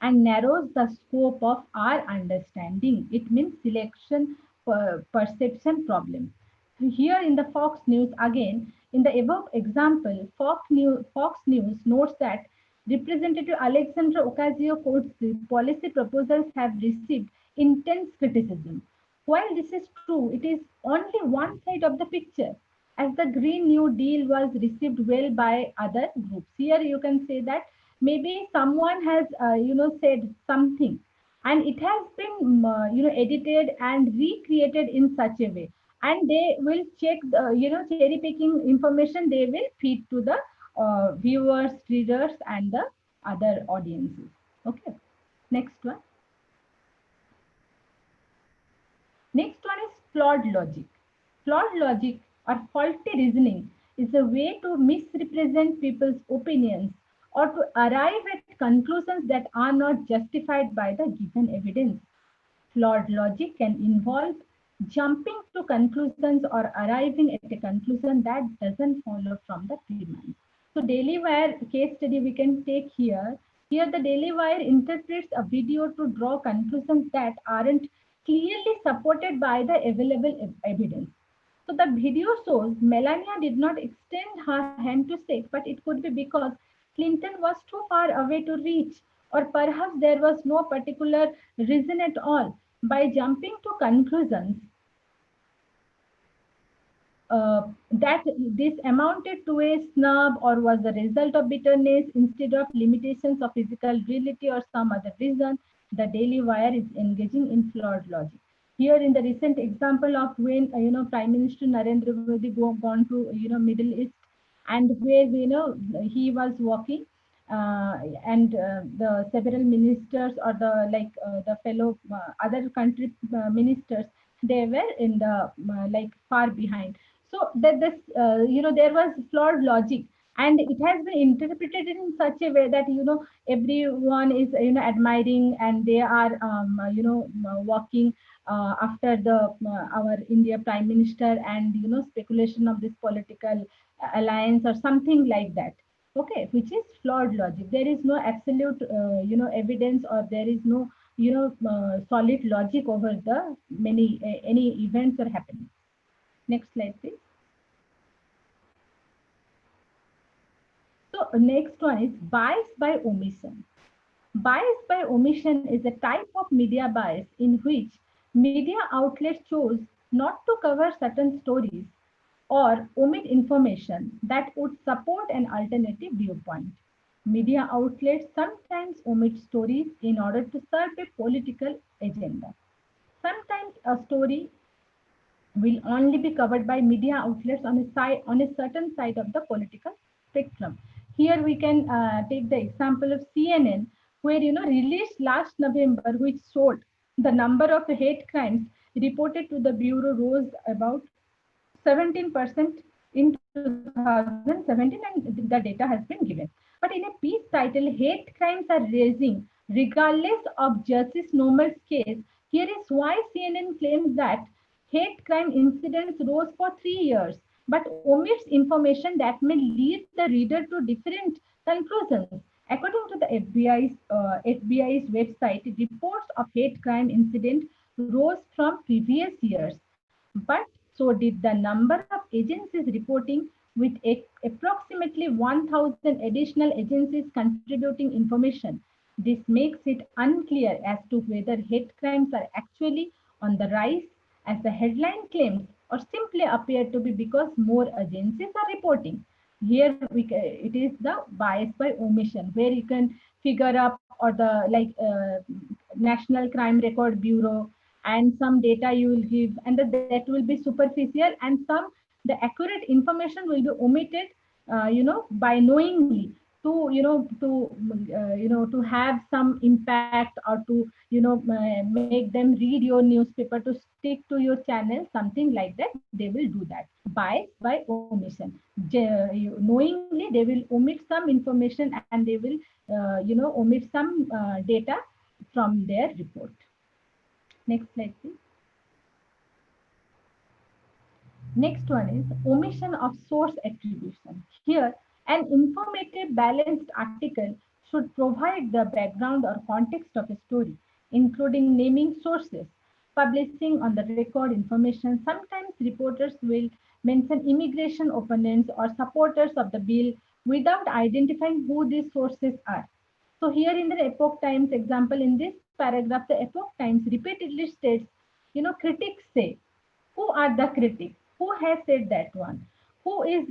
and narrows the scope of our understanding. It means selection perception problem. Here in the Fox News, again, in the above example, Fox News notes that Representative Alexandra Ocasio-Cortez's policy proposals have received intense criticism. While this is true, it is only one side of the picture, as the Green New Deal was received well by other groups. Here you can say that maybe someone has, said something, and it has been, edited and recreated in such a way, and they will check the, cherry picking information. They will feed to the viewers, readers, and the other audiences. Okay, next one. Next one is flawed logic. Flawed logic or faulty reasoning is a way to misrepresent people's opinions or to arrive at conclusions that are not justified by the given evidence. Flawed logic can involve jumping to conclusions or arriving at a conclusion that doesn't follow from the premise. So Daily Wire case study we can take here. Here the Daily Wire interprets a video to draw conclusions that aren't clearly supported by the available evidence. So the video shows Melania did not extend her hand to shake, but it could be because Clinton was too far away to reach, or perhaps there was no particular reason at all. By jumping to conclusions that this amounted to a snub or was the result of bitterness instead of limitations of physical reality or some other reason, the Daily Wire is engaging in flawed logic. Here, in the recent example of when Prime Minister Narendra Modi gone to Middle East, and where he was walking, and the several ministers or the fellow other country ministers, they were in the far behind. So that this there was flawed logic, and it has been interpreted in such a way that everyone is admiring, and they are walking after the our India Prime Minister, and speculation of this political alliance or something like that. Okay, which is flawed logic. There is no absolute evidence, or there is no solid logic over the many any events are happening. Next slide, please. So next one is bias by omission. Bias by omission is a type of media bias in which media outlets choose not to cover certain stories or omit information that would support an alternative viewpoint. Media outlets sometimes omit stories in order to serve a political agenda. Sometimes a story will only be covered by media outlets on a certain side of the political spectrum. Here we can take the example of CNN, where released last November, which showed the number of hate crimes reported to the bureau rose about 17% in 2017, and the data has been given. But in a piece titled "Hate Crimes Are Rising Regardless of Justice Normal's Case," here is why CNN claims that hate crime incidents rose for 3 years, but omits information that may lead the reader to different conclusions. According to the FBI's website, reports of hate crime incidents rose from previous years, but so did the number of agencies reporting, with approximately 1,000 additional agencies contributing information. This makes it unclear as to whether hate crimes are actually on the rise, as the headline claims, or simply appear to be because more agencies are reporting. Here it is the bias by omission, where you can figure up, or the National Crime Record Bureau, and some data you will give, and that will be superficial, and some the accurate information will be omitted by knowingly, to to have some impact, or to make them read your newspaper, to stick to your channel, something like that. They will do that. Bias by omission. Knowingly they will omit some information, and they will omit some data from their report. Next slide, please. Next one is omission of source attribution. Here, an informative, balanced article should provide the background or context of a story, including naming sources, publishing on the record information. Sometimes reporters will mention immigration opponents or supporters of the bill without identifying who these sources are. So here in the Epoch Times example, in this paragraph, the Epoch Times repeatedly states, critics say. Who are the critics? Who has said that one? Who is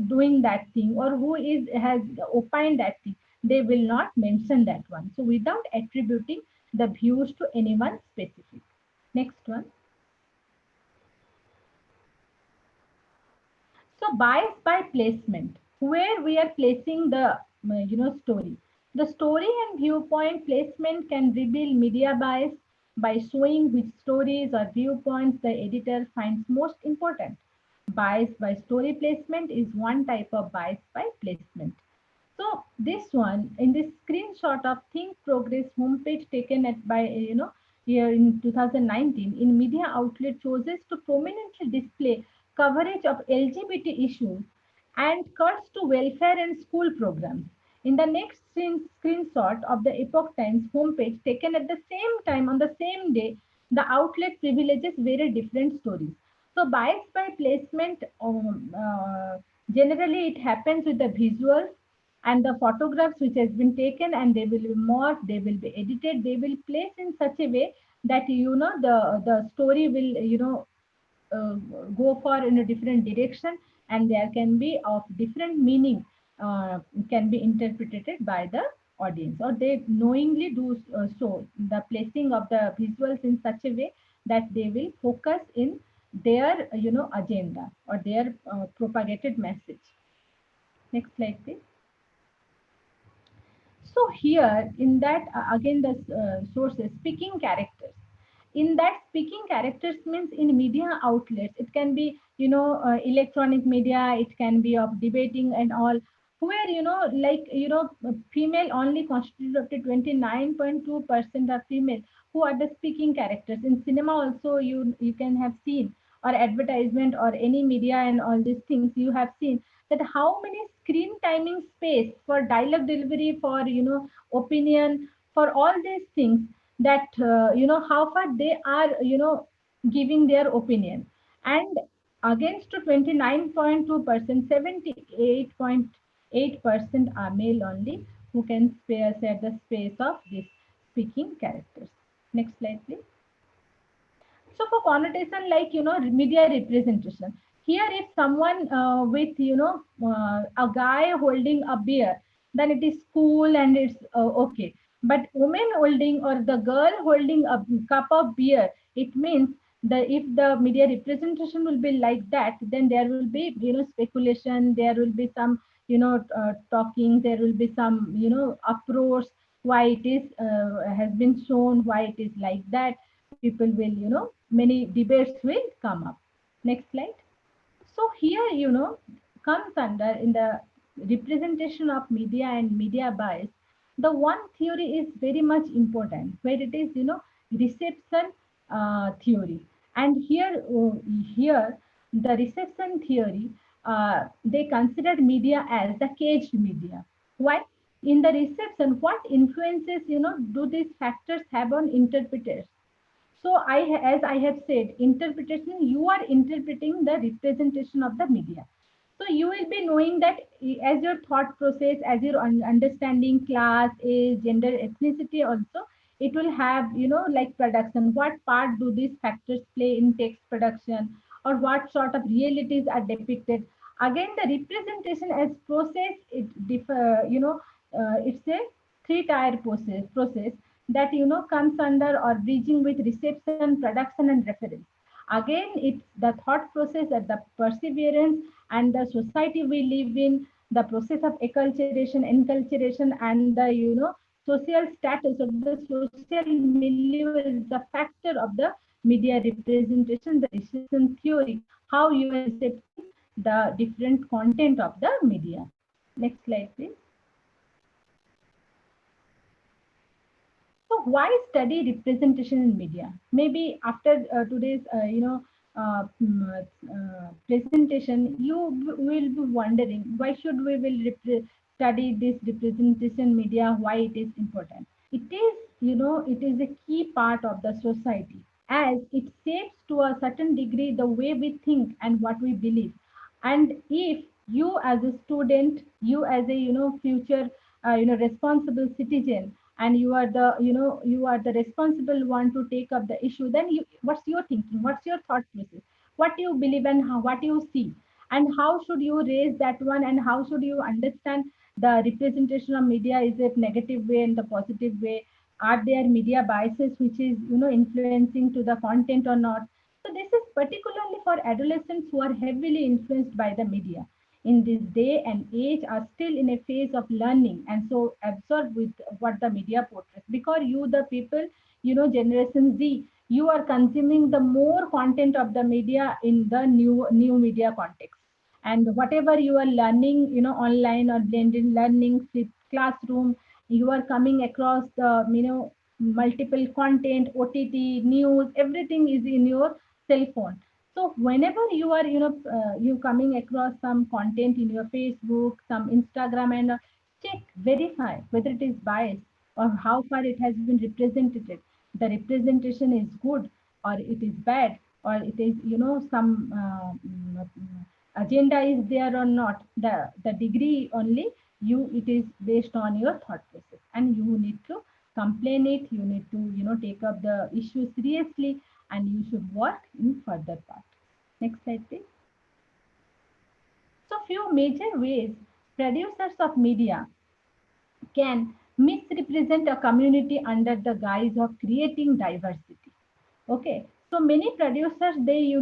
doing that thing, or who has opined that thing? They will not mention that one. So without attributing the views to anyone specific. Next one. So bias by placement, where we are placing the story. The story and viewpoint placement can reveal media bias by showing which stories or viewpoints the editor finds most important. Bias by story placement is one type of bias by placement. So this one in this screenshot of Think Progress homepage taken at by here in 2019 in media outlet chooses to prominently display coverage of LGBT issues and cuts to welfare and school programs. In the next screenshot of the Epoch Times homepage taken at the same time on the same day, the outlet privileges very different stories. So bias by placement, generally it happens with the visuals and the photographs which has been taken, and they will be morphed, they will be edited, they will place in such a way that the story will uh, go for in a different direction, and there can be of different meaning, can be interpreted by the audience, or they knowingly do so the placing of the visuals in such a way that they will focus in their agenda or their propagated message. Next slide, please. So here in that again the sources speaking characters. In that speaking characters means in media outlets, it can be electronic media, it can be of debating and all, where female only constitute up to 29.2% of female who are the speaking characters. In cinema also you can have seen, or advertisement or any media and all these things you have seen, that how many screen timing space for dialogue delivery, for opinion, for all these things, that how far they are giving their opinion. And against to 29.2%, 78.8% are male only who can share the space of this speaking characters. Next slide, please. So for connotation like media representation, here if someone with a guy holding a beer, then it is cool and it's okay. But woman holding or the girl holding a cup of beer, it means the if the media representation will be like that, then there will be speculation, there will be some talking, there will be some uproars, why it is has been shown, why it is like that. People will many debates will come up. Next slide. So here comes under in the representation of media and media bias, the one theory is very much important, where it is reception theory. And here the reception theory, they considered media as the caged media. Why? In the reception, what influences do these factors have on interpreters? So as I have said, interpretation, you are interpreting the representation of the media. So you will be knowing that as your thought process, as your understanding class, age, gender, ethnicity also, it will have, like production, what part do these factors play in text production, or what sort of realities are depicted. Again, the representation as process, it's a three-tier process that comes under or bridging with reception, production, and reference. Again, it's the thought process at the perseverance and the society we live in, the process of acculturation, enculturation, and the social status of the social milieu is the factor of the media representation, the reception theory, how you are recepting the different content of the media. Next slide, please. So why study representation in media? Maybe after today's presentation, you will be wondering why should we will study this representation media? Why it is important? It is it is a key part of the society, as it shapes to a certain degree the way we think and what we believe. And if you as a student, you as a future responsible citizen, and you are the you are the responsible one to take up the issue, then what's your thinking, what's your thought process, what you believe, and how, what you see, and how should you raise that one, and how should you understand the representation of media, is it negative way and the positive way, are there media biases which is influencing to the content or not. So this is particularly for adolescents who are heavily influenced by the media. in this day and age are still in a phase of learning and so absorbed with what the media portrays. Because you, the people, Generation Z, you are consuming the more content of the media in the new media context. And whatever you are learning, online or blended learning, classroom, you are coming across the, multiple content, OTT, news, everything is in your cell phone. So whenever you are, you coming across some content in your Facebook, some Instagram, and check, verify whether it is biased or how far it has been represented. The representation is good or it is bad, or it is, some agenda is there or not. The degree only, it is based on your thought process, and you need to complain it. You need to, take up the issue seriously, and you should work in further part. Next slide, please. So few major ways producers of media can misrepresent a community under the guise of creating diversity. Okay, so many producers, they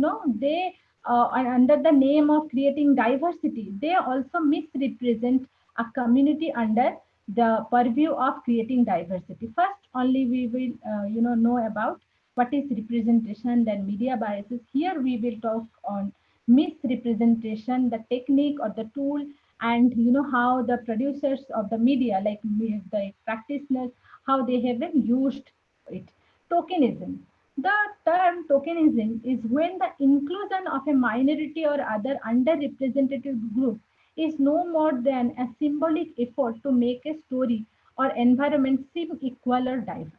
under the name of creating diversity, they also misrepresent a community under the purview of creating diversity. First, only we will know about what is representation, then media biases. Here we will talk on misrepresentation, the technique or the tool, and how the producers of the media, like the practitioners, how they have been used it. Tokenism. The term tokenism is when the inclusion of a minority or other underrepresented group is no more than a symbolic effort to make a story or environment seem equal or diverse.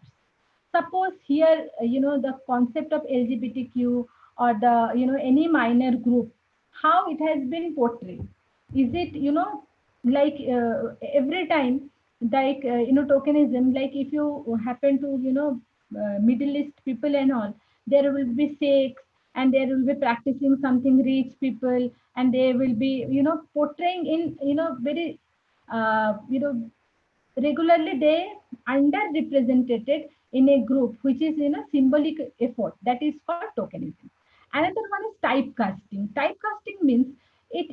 Suppose here, the concept of LGBTQ or the, any minor group, how it has been portrayed. Is it, like every time, like, tokenism, like if you happen to, Middle East people and all, there will be sheikhs and there will be practicing something rich people, and they will be, portraying in, very, regularly they underrepresented in a group, which is symbolic effort, that is called tokenism. Another one is typecasting. Typecasting means it,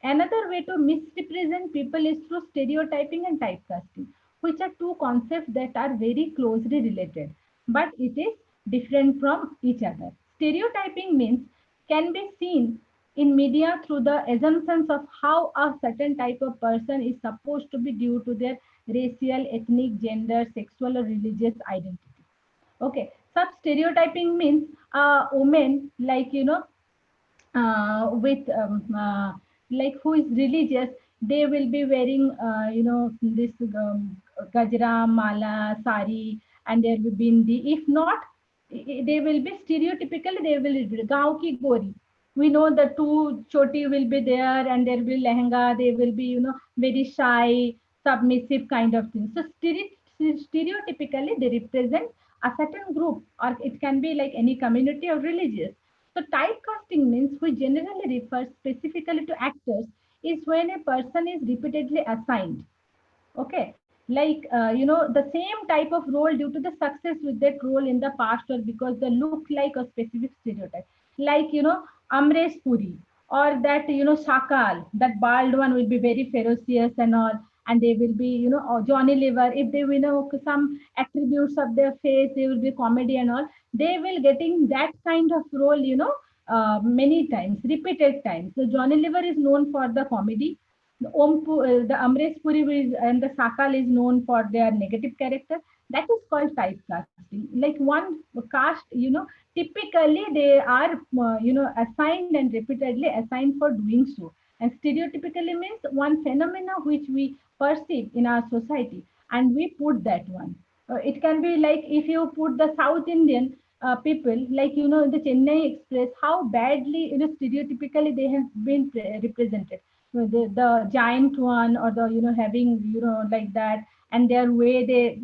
another way to misrepresent people is through stereotyping and typecasting, which are two concepts that are very closely related, but it is different from each other. Stereotyping means can be seen in media through the assumptions of how a certain type of person is supposed to be due to their racial, ethnic, gender, sexual, or religious identity. Okay, sub stereotyping means women, like, with like who is religious, they will be wearing, this gajra, mala, sari, and there will be bindi. If not, they will be stereotypically, they will be gaon ki gori. We know the two choti will be there, and there will be lehenga. They will be, very shy, submissive kind of thing. So stereotypically, they represent a certain group, or it can be like any community or religious. So typecasting means, which generally refers specifically to actors, is when a person is repeatedly assigned. Okay, like, the same type of role due to the success with that role in the past, or because they look like a specific stereotype. Like, Amresh Puri, or that, Shakal, that bald one will be very ferocious and all, and they will be, or Johnny Liver. If they, some attributes of their face, they will be comedy and all. They will getting that kind of role, many times, repeated times. So Johnny Liver is known for the comedy. The Amresh Puri and the Sakal is known for their negative character. That is called typecasting. Like one cast, typically they are, assigned and repeatedly assigned for doing so. And stereotypically means one phenomena which we perceive in our society, and we put that one. It can be like if you put the South Indian people, like, the Chennai Express, how badly, stereotypically they have been represented. The giant one, or the, having, like that, and their way they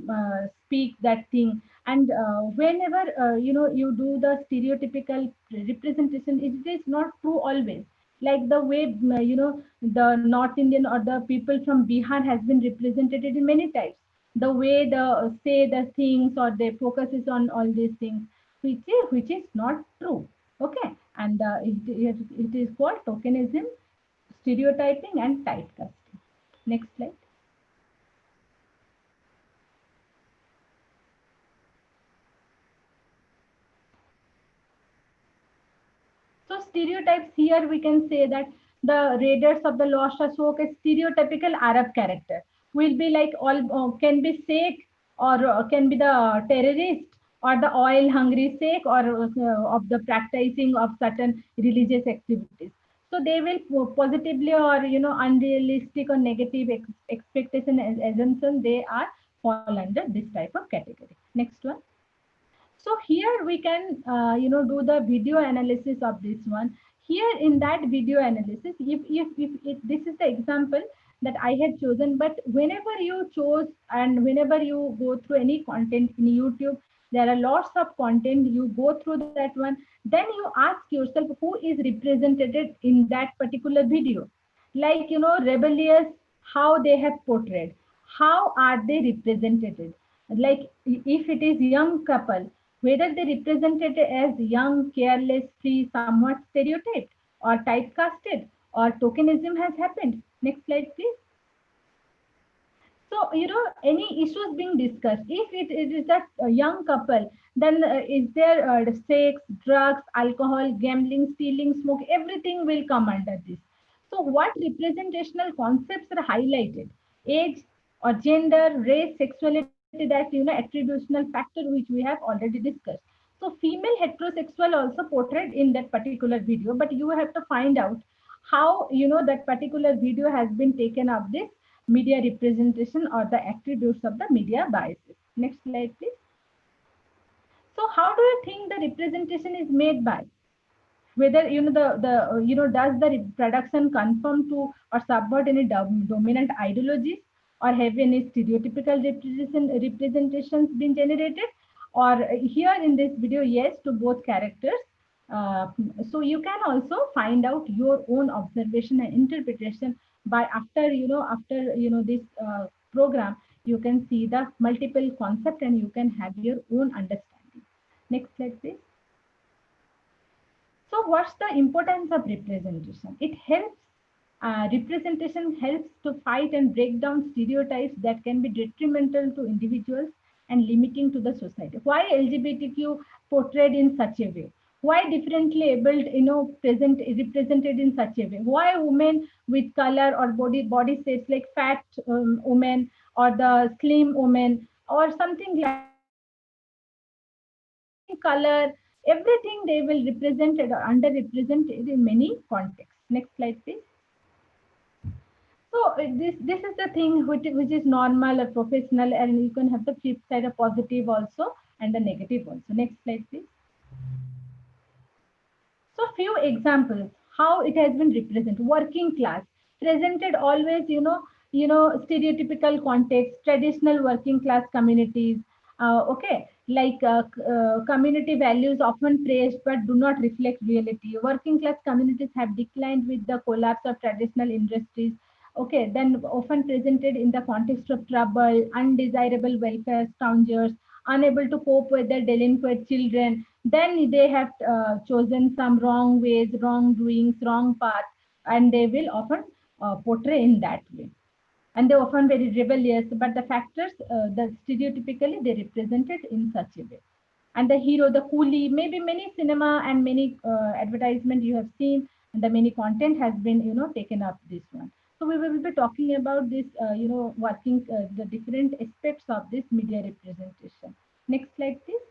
speak that thing. And whenever, you do the stereotypical representation, it is not true always. Like the way, the North Indian or the people from Bihar has been represented in many types. The way the say the things, or they focuses on all these things, which is not true. Okay, and it is called tokenism. stereotyping and typecasting. Next slide. So stereotypes, here we can say that the Raiders of the Lost Ashok, a stereotypical Arab character, will be like all can be Sheikh, or can be the terrorist, or the oil hungry Sheikh, or of the practicing of certain religious activities. So they will positively or unrealistic or negative expectation and assumption, they are fall under this type of category. Next one. So here we can do the video analysis of this one. Here in that video analysis, if this is the example that I had chosen, but whenever you chose and whenever you go through any content in YouTube, there are lots of content, you go through that one, then you ask yourself who is represented in that particular video. Like, rebellious, how they have portrayed, how are they represented? Like if it is young couple, whether they represented as young, careless, free, somewhat stereotyped, or typecasted, or tokenism has happened. Next slide, please. So, any issues being discussed, if it is a young couple, then is there sex, drugs, alcohol, gambling, stealing, smoke, everything will come under this. So what representational concepts are highlighted? Age or gender, race, sexuality, that, attributional factor which we have already discussed. So female heterosexual also portrayed in that particular video, but you have to find out how, that particular video has been taken up this media representation or the attributes of the media biases. Next slide, please. So how do you think the representation is made by? Whether does the production conform to or subvert any dominant ideologies, or have any stereotypical representations been generated? Or here in this video, yes to both characters. So you can also find out your own observation and interpretation by after this program, you can see the multiple concept and you can have your own understanding. Next slide, please. So what's the importance of representation? It helps, representation helps to fight and break down stereotypes that can be detrimental to individuals and limiting to the society. Why LGBTQ portrayed in such a way? Why differently abled, represented in such a way? Why women with color or body shapes like fat women or the slim women or something like color, everything they will represented or underrepresented in many contexts. Next slide, please. So this is the thing which is normal or professional, and you can have the flip side, a positive also and the negative also. Next slide, please. So few examples how it has been represented. Working class presented always, stereotypical context, traditional working class communities. Okay, like community values often praised but do not reflect reality. Working class communities have declined with the collapse of traditional industries. Okay, then often presented in the context of trouble, undesirable welfare scoundrels, unable to cope with their delinquent children. Then they have chosen some wrong ways, wrongdoings, wrong path, and they will often portray in that way. And they often very rebellious, but the factors that stereotypically they represented in such a way. And the hero, the coolie, maybe many cinema and many advertisement you have seen, and the many content has been taken up this one. So we will be talking about this, working the different aspects of this media representation. Next slide, please.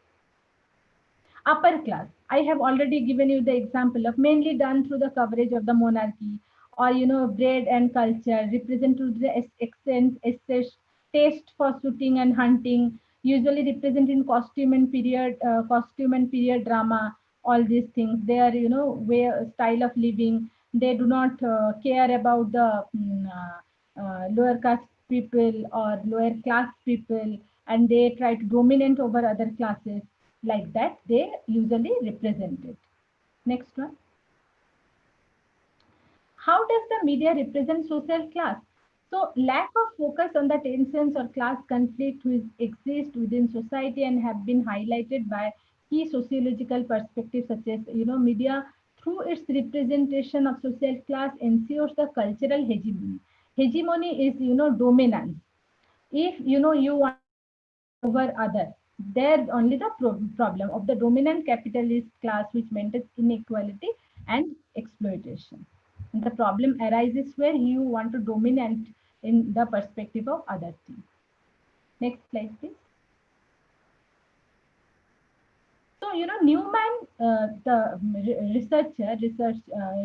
Upper class. I have already given you the example of mainly done through the coverage of the monarchy, or bread and culture, represent to the extent, taste for shooting and hunting, usually represent in costume and period drama. All these things, their way style of living. They do not care about the lower caste people or lower class people, and they try to dominate over other classes. Like that, they usually represent it. Next one. How does the media represent social class? So lack of focus on the tensions or class conflict which exist within society and have been highlighted by key sociological perspectives such as media through its representation of social class ensures the cultural hegemony. Hegemony is, dominance. If, you want over other, there's only the problem of the dominant capitalist class which maintains inequality and exploitation. And the problem arises where you want to dominate in the perspective of other things. Next slide, please. So, Newman, the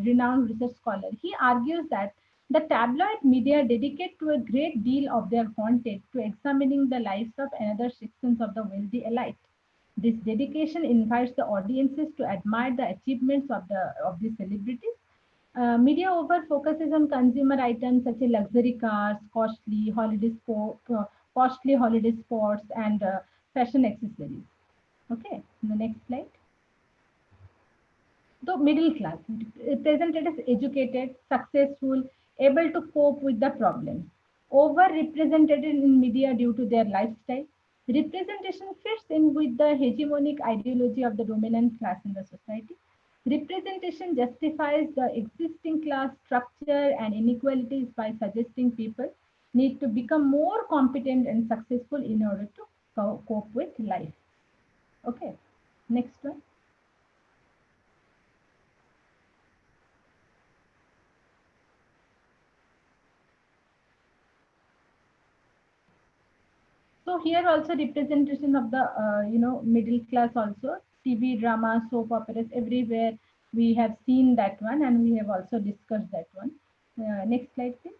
renowned research scholar, he argues that the tabloid media dedicate to a great deal of their content to examining the lives of another sections of the wealthy elite. This dedication invites the audiences to admire the achievements of the celebrities. Media over focuses on consumer items such as luxury cars, costly holiday sports, and fashion accessories. Okay, the next slide. The middle class, represented as educated, successful, able to cope with the problems, overrepresented in media due to their lifestyle. Representation fits in with the hegemonic ideology of the dominant class in the society. Representation justifies the existing class structure and inequalities by suggesting people need to become more competent and successful in order to cope with life. Okay, next one. So here also representation of the middle class also, TV drama, soap operas, everywhere we have seen that one, and we have also discussed that one. Next slide, please.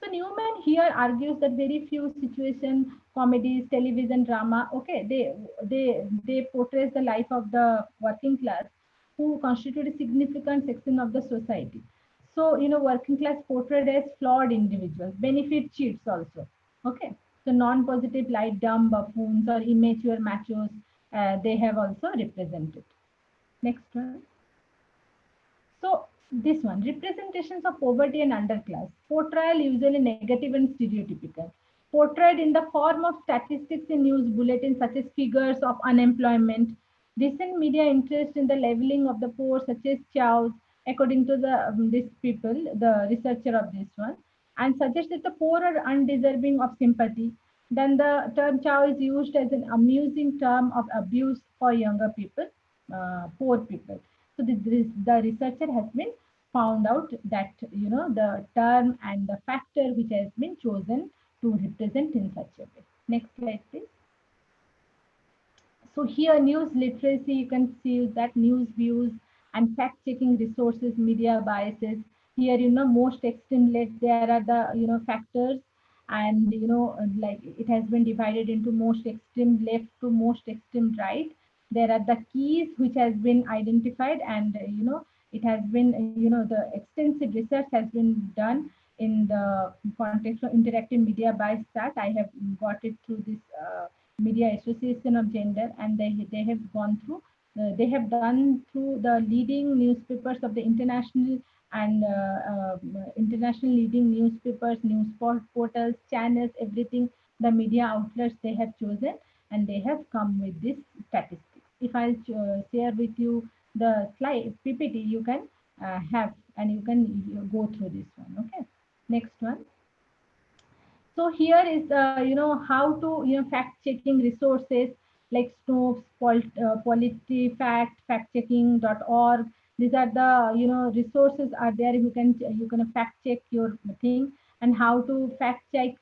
So Newman here argues that very few situation comedies, television drama, okay, they portray the life of the working class who constitute a significant section of the society. So, working class portrayed as flawed individuals, benefit cheats also. Okay. So non-positive like dumb buffoons or immature machos, they have also represented. Next one. So this one, representations of poverty and underclass, portrayal usually negative and stereotypical, portrayed in the form of statistics in news bulletins such as figures of unemployment, recent media interest in the leveling of the poor such as Chow's, according to these people, the researcher of this one, and suggests that the poor are undeserving of sympathy. Then the term Chow is used as an amusing term of abuse for younger people, poor people. So the researcher has been found out that the term and the factor which has been chosen to represent in such a way. Next slide, please. So here news literacy, you can see that news views and fact-checking resources, media biases. Here, most extreme left, there are the, factors, and, like it has been divided into most extreme left to most extreme right. There are the keys which has been identified, and, it has been, the extensive research has been done in the context of interactive media bias that I have got it through this Media Association of Gender, and they have gone through, they have done through the leading newspapers of the international and international leading newspapers, news portals, channels, everything, the media outlets they have chosen, and they have come with this statistics. If I share with you the slide PPT, you can have, and you can go through this one. Okay, next one. So here is, how to, fact-checking resources like Snopes, PolitiFact, factchecking.org. These are the, resources are there. You can fact-check your thing, and how to fact-check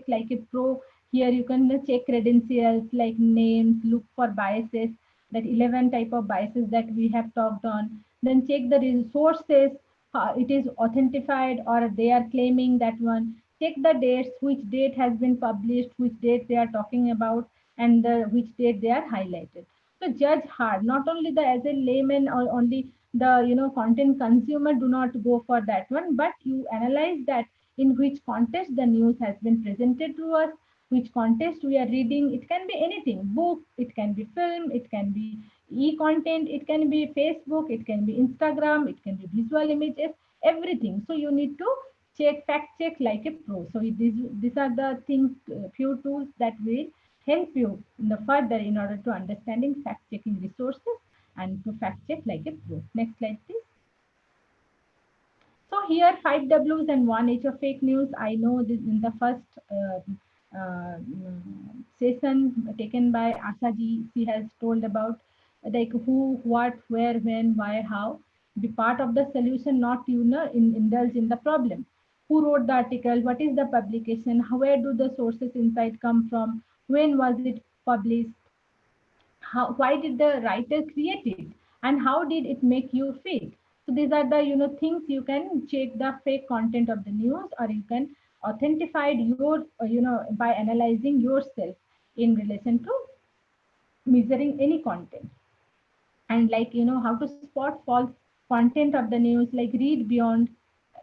like a pro. Here you can check credentials like names, look for biases, that 11 type of biases that we have talked on. Then check the resources, it is authenticated or they are claiming that one. Check the dates, which date has been published, which date they are talking about, and which date they are highlighted. So judge hard, not only the as a layman or only the content consumer do not go for that one, but you analyze that in which context the news has been presented to us, which context we are reading. It can be anything, book, it can be film, it can be e-content, it can be Facebook, it can be Instagram, it can be visual images, everything. So you need to fact check like a pro. So these are the things, few tools that will help you in the further in order to understanding fact checking resources and to fact check like a pro. Next slide, please. So here 5 Ws and 1 H of fake news. I know this in the first session taken by Asaji. She has told about like who, what, where, when, why, how. Be part of the solution, not indulge in the problem. Who wrote the article? What is the publication? Where do the sources inside come from? When was it published? Why did the writer create it, and how did it make you feel? So these are the things you can check the fake content of the news, or you can authentify your by analyzing yourself in relation to measuring any content. And like how to spot false content of the news, like read beyond.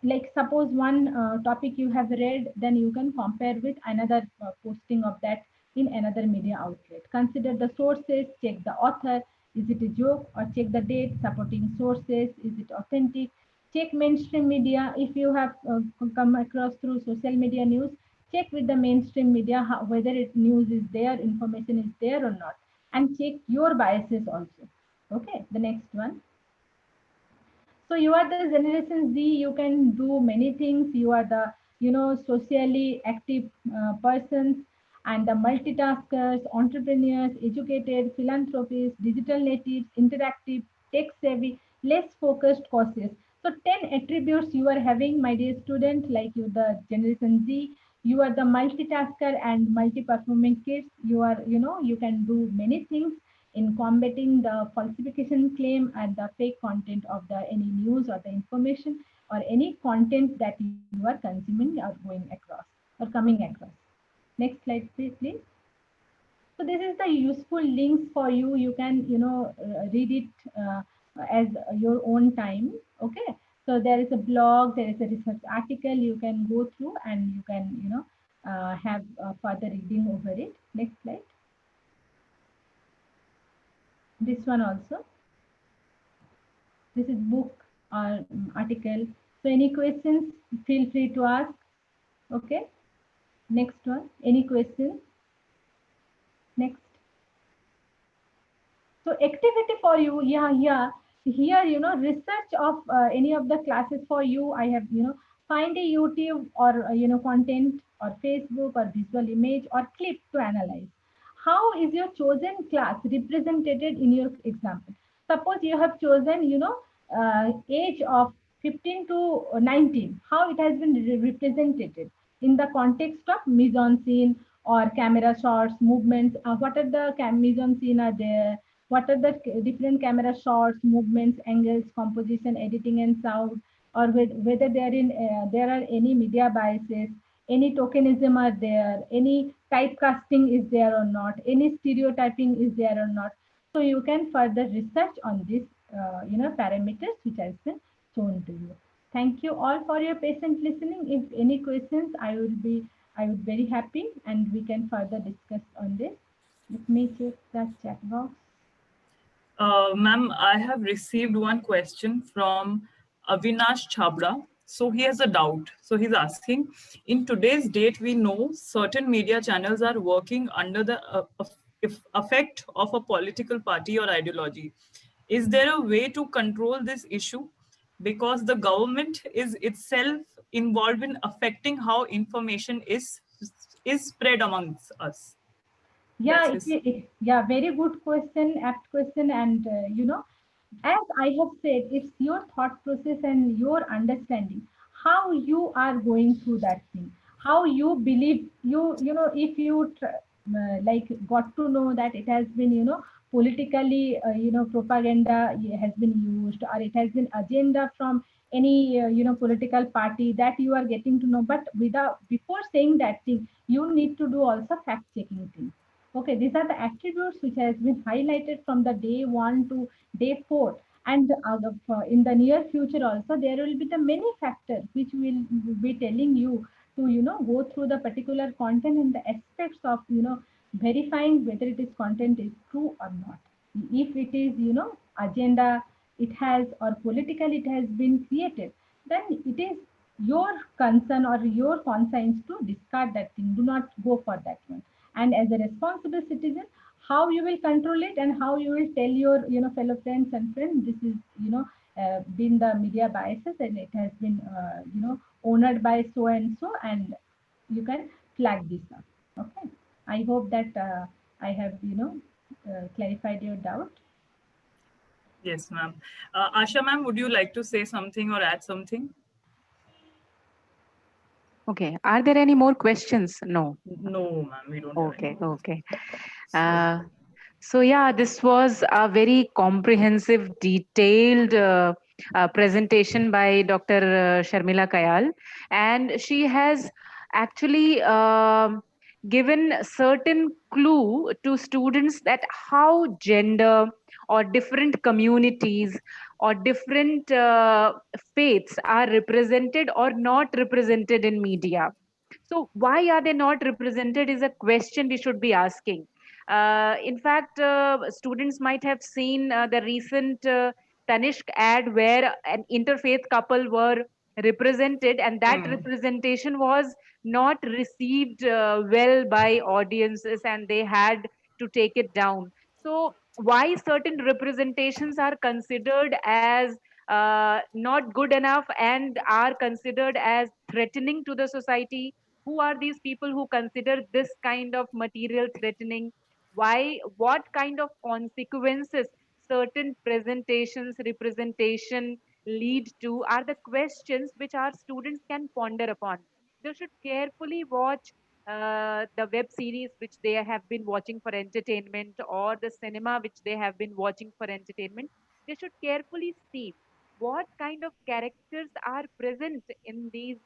Like suppose one topic you have read, then you can compare with another posting of that in another media outlet. Consider the sources, check the author, is it a joke, or check the date, supporting sources, is it authentic. Check mainstream media. If you have come across through social media news, check with the mainstream media whether it news is there, information is there or not, and check your biases also. Okay, the next one. So you are the generation Z, you can do many things. You are the socially active persons, and the multitaskers, entrepreneurs, educated, philanthropists, digital natives, interactive, tech savvy, less focused, cautious. So 10 attributes you are having, my dear student, like you, the generation Z. You are the multitasker and multi-performing kids. You are, you can do many things in combating the falsification claim and the fake content of the any news or the information or any content that you are consuming or going across or coming across. Next slide, please. So this is the useful links for you. You can read it as your own time. Okay. So there is a blog, there is a research article you can go through, and you can have further reading over it. Next slide. This one also. This is book or article. So any questions, feel free to ask. Okay. Next one. Any questions? Next. So activity for you. Yeah. Here, research of any of the classes for you. I have, find a YouTube or, content or Facebook or visual image or clip to analyze. How is your chosen class represented in your example? Suppose you have chosen, age of 15 to 19. How it has been represented in the context of mise en scene or camera shots, movements. What are the mise en scene are there? What are the different camera shots, movements, angles, composition, editing, and sound, or whether there are any media biases, any tokenism are there, any typecasting is there or not, any stereotyping is there or not. So you can further research on this, parameters which has been shown to you. Thank you all for your patient listening. If any questions, I would very happy, and we can further discuss on this. Let me check the chat box. Ma'am, I have received one question from Avinash Chabra. So he has a doubt. So he's asking, in today's date, we know certain media channels are working under the effect of a political party or ideology. Is there a way to control this issue? Because the government is itself involved in affecting how information is spread amongst us. Yeah, yeah, very good question, apt question. And, as I have said, it's your thought process and your understanding, how you are going through that thing, how you believe if you like got to know that it has been, politically, propaganda has been used, or it has been agenda from any, political party that you are getting to know. But before saying that thing, you need to do also fact checking things. Okay, these are the attributes which has been highlighted from the day 1 to day 4. And in the near future also, there will be the many factors which will be telling you to, go through the particular content and the aspects of, verifying whether it is content is true or not. If it is, agenda it has, or political it has been created, then it is your concern or your conscience to discard that thing. Do not go for that one. And as a responsible citizen, how you will control it and how you will tell your fellow friends and friends this is been the media biases and it has been owned by so and so, and you can flag this up. Okay, I hope that I have clarified your doubt. Yes, ma'am. Asha, ma'am, would you like to say something or add something? Okay. Are there any more questions? No. No, ma'am, we don't have any. Okay. Okay. Uh, so yeah, this was a very comprehensive, detailed presentation by Dr. Sharmila Kayal, and she has actually given certain clue to students that how gender or different communities or different faiths are represented or not represented in media. So why are they not represented is a question we should be asking. In fact, students might have seen the recent Tanishq ad where an interfaith couple were represented, and that representation was not received well by audiences, and they had to take it down. So, why certain representations are considered as not good enough and are considered as threatening to the society? Who are these people who consider this kind of material threatening? Why, what kind of consequences certain presentations representation lead to are the questions which our students can ponder upon. They should carefully watch the web series which they have been watching for entertainment, or the cinema which they have been watching for entertainment. They should carefully see what kind of characters are present in these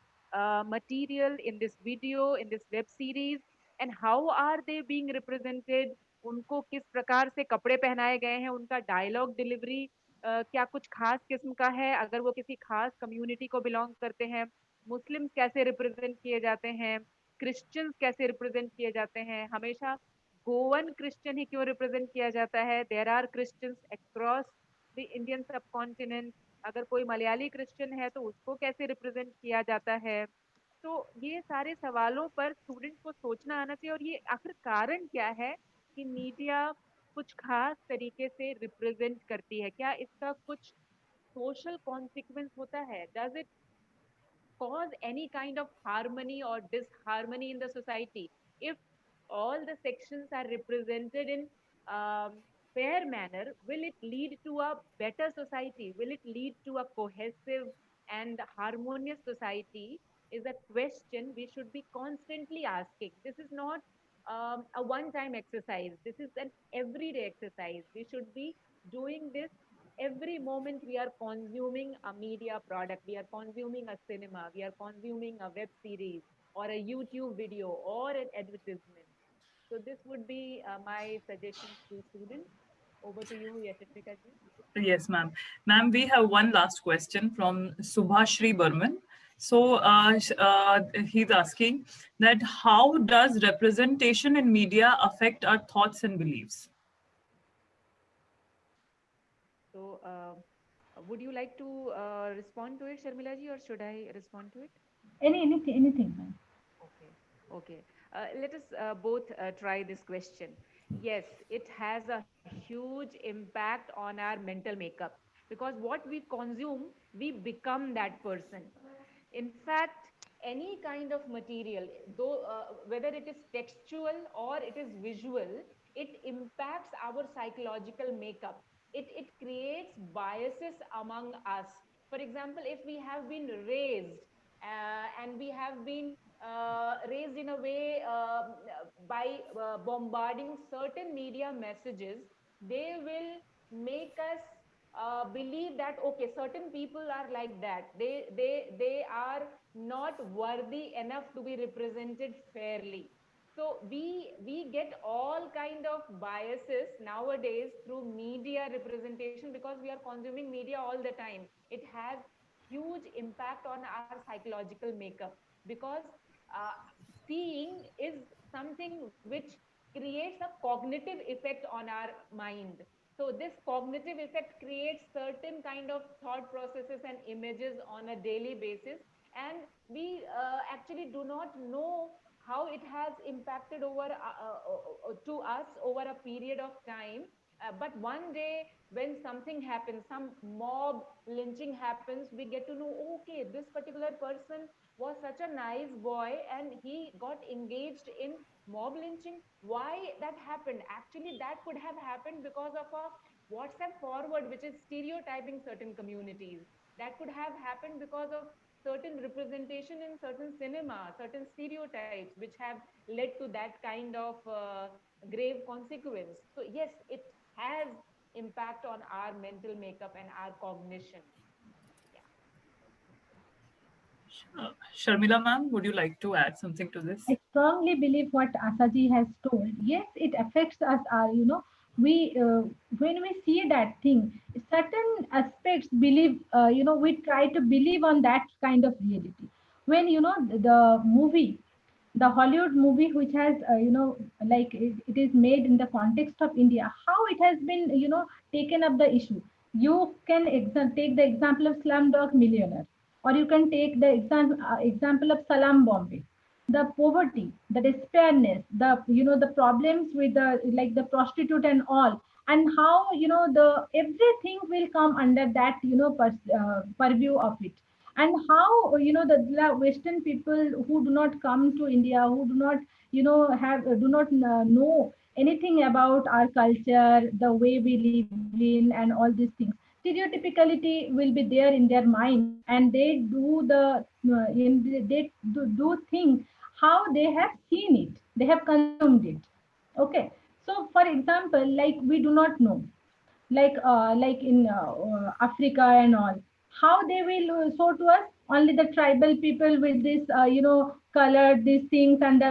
material, in this video, in this web series, and how are they being represented. उनको किस प्रकार से कपड़े पहनाए गए हैं, उनका dialogue delivery क्या कुछ खास किस्म का है, अगर वो किसी खास कम्युनिटी को बिलोंग करते हैं, मुस्लिम्स कैसे रिप्रेजेंट किए जाते हैं, क्रिश्चियंस कैसे रिप्रेजेंट किए जाते हैं, हमेशा गोवन क्रिश्चियन ही क्यों रिप्रेजेंट किया जाता है, there are Christians across the Indian subcontinent, अगर कोई मलयाली क्रिश्चियन है तो उसको कैसे रिप्रेजेंट किया जाता है। तो ये सारे सवालों पर स्टूडेंट्स को सोचना आना चाहिए, और ये आखिर कारण क्या है कि मीडिया कुछ खास तरीके से रिप्रेजेंट करती है, क्या इसका कुछ सोशल कॉन्सिक्वेंस होता है, does it cause any kind of harmony or disharmony in the society? If all the sections are represented in fair manner, will it lead to a better society? Will it lead to a cohesive and harmonious society? Is a question we should be constantly asking. This is not a one time exercise, this is an everyday exercise. We should be doing this every moment we are consuming a media product, we are consuming a cinema, we are consuming a web series or a YouTube video or an advertisement. So this would be my suggestion to students. Over to you, Yashashrika ji. Yes, ma'am. Ma'am, we have one last question from Subhashri Burman. So he's asking that how does representation in media affect our thoughts and beliefs? So would you like to respond to it, Sharmila ji, or should I respond to it? Anything, ma'am. Okay, okay. Let us both try this question. Yes, it has a huge impact on our mental makeup, because what we consume, we become that person. In fact, any kind of material, though whether it is textual or it is visual, it impacts our psychological makeup. It creates biases among us. For example, if we have been raised and we have been raised in a way by bombarding certain media messages, they will make us believe that okay, certain people are like that, they are not worthy enough to be represented fairly. So we get all kind of biases nowadays through media representation, because we are consuming media all the time. It has huge impact on our psychological makeup, because uh, seeing is something which creates a cognitive effect on our mind. So this cognitive effect creates certain kind of thought processes and images on a daily basis, and we actually do not know how it has impacted over to us over a period of time. But one day when something happens, some mob lynching happens, we get to know, okay, this particular person was such a nice boy and he got engaged in mob lynching. Why that happened? Actually, that could have happened because of a WhatsApp forward, which is stereotyping certain communities. That could have happened because of certain representation in certain cinema, certain stereotypes, which have led to that kind of grave consequence. So yes, it has impact on our mental makeup and our cognition. Sharmila ma'am, would you like to add something to this? I strongly believe what Asaji has told. Yes, it affects us. We when we see that thing, certain aspects believe. We try to believe on that kind of reality. When the movie, the Hollywood movie, which has like it is made in the context of India, how it has been taken up the issue. You can take the example of Slumdog Millionaire, or you can take the example of Salam Bombay, the poverty, the despairedness, the problems with the prostitute and all, and how the everything will come under that purview of it, and how the Western people who do not come to India, who do not do not know anything about our culture, the way we live in, and all these things. Stereotypicality will be there in their mind, and they do they do think how they have seen it, they have consumed it. Okay, so for example, like we do not know, like in Africa and all, how they will show to us only the tribal people with this colored these things, and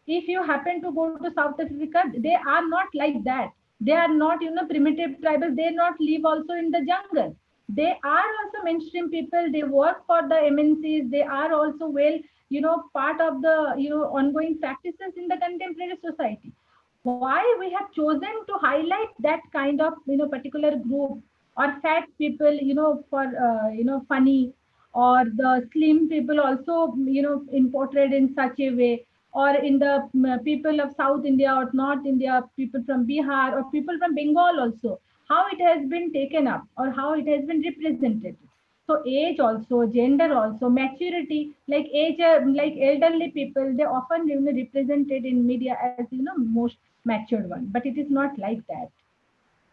if you happen to go to South Africa, they are not like that. They are not primitive tribal. They not live also in the jungle. They are also mainstream people. They work for the MNCs. They are also well part of the ongoing practices in the contemporary society. Why we have chosen to highlight that kind of particular group, or fat people for funny, or the slim people also portrayed in such a way, or in the people of South India or North India, people from Bihar or people from Bengal also, how it has been taken up or how it has been represented. So age also, gender also, maturity, like age, like elderly people, they often represented in media as most matured one, but it is not like that.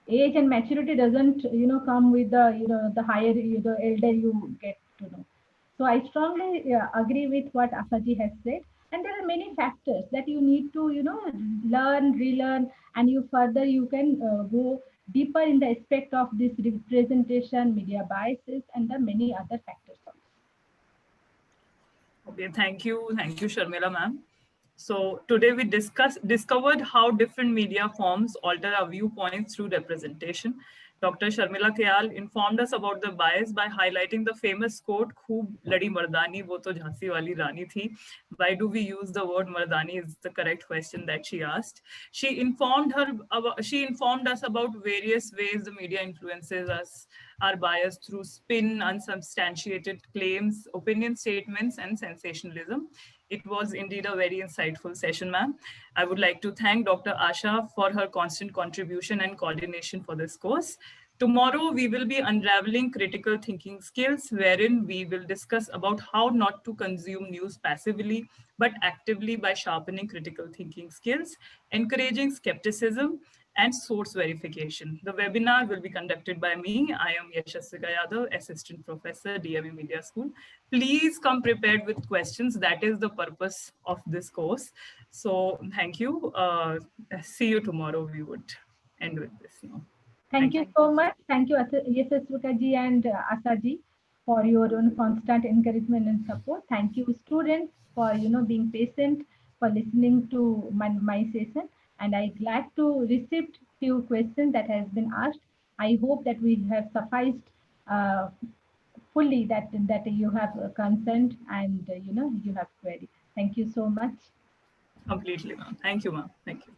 Age and maturity doesn't come with the the higher the elder you get to know. So I strongly agree with what Asaji has said, and there are many factors that you need to learn, relearn, and you further you can go deeper in the aspect of this representation, media biases, and the many other factors also. Okay, thank you, Sharmila ma'am. So today we discovered how different media forms alter our viewpoints through representation. Dr. Sharmila Kayal informed us about the bias by highlighting the famous quote, "Khoob ladi mardani, wo to jhansi wali rani thi." Why do we use the word mardani is the correct question that she asked. She informed us about various ways the media influences us, our bias through spin, unsubstantiated claims, opinion statements, and sensationalism. It was indeed a very insightful session, ma'am. I would like to thank Dr. Asha for her constant contribution and coordination for this course. Tomorrow, we will be unraveling critical thinking skills, wherein we will discuss about how not to consume news passively, but actively by sharpening critical thinking skills, encouraging skepticism, and source verification. The webinar will be conducted by me. I am Yashasvika Yadav, Assistant Professor, DMA Media School. Please come prepared with questions. That is the purpose of this course. So thank you. See you tomorrow. We would end with this now. Thank you so much. Thank you, Yashasvika ji and Asaji, for your own constant encouragement and support. Thank you, students, for being patient, for listening to my session. And I glad to receive few questions that has been asked. I hope that we have sufficed fully that you have consent and you have query. Thank you so much. Completely, ma'am. Thank you, ma'am. Thank you.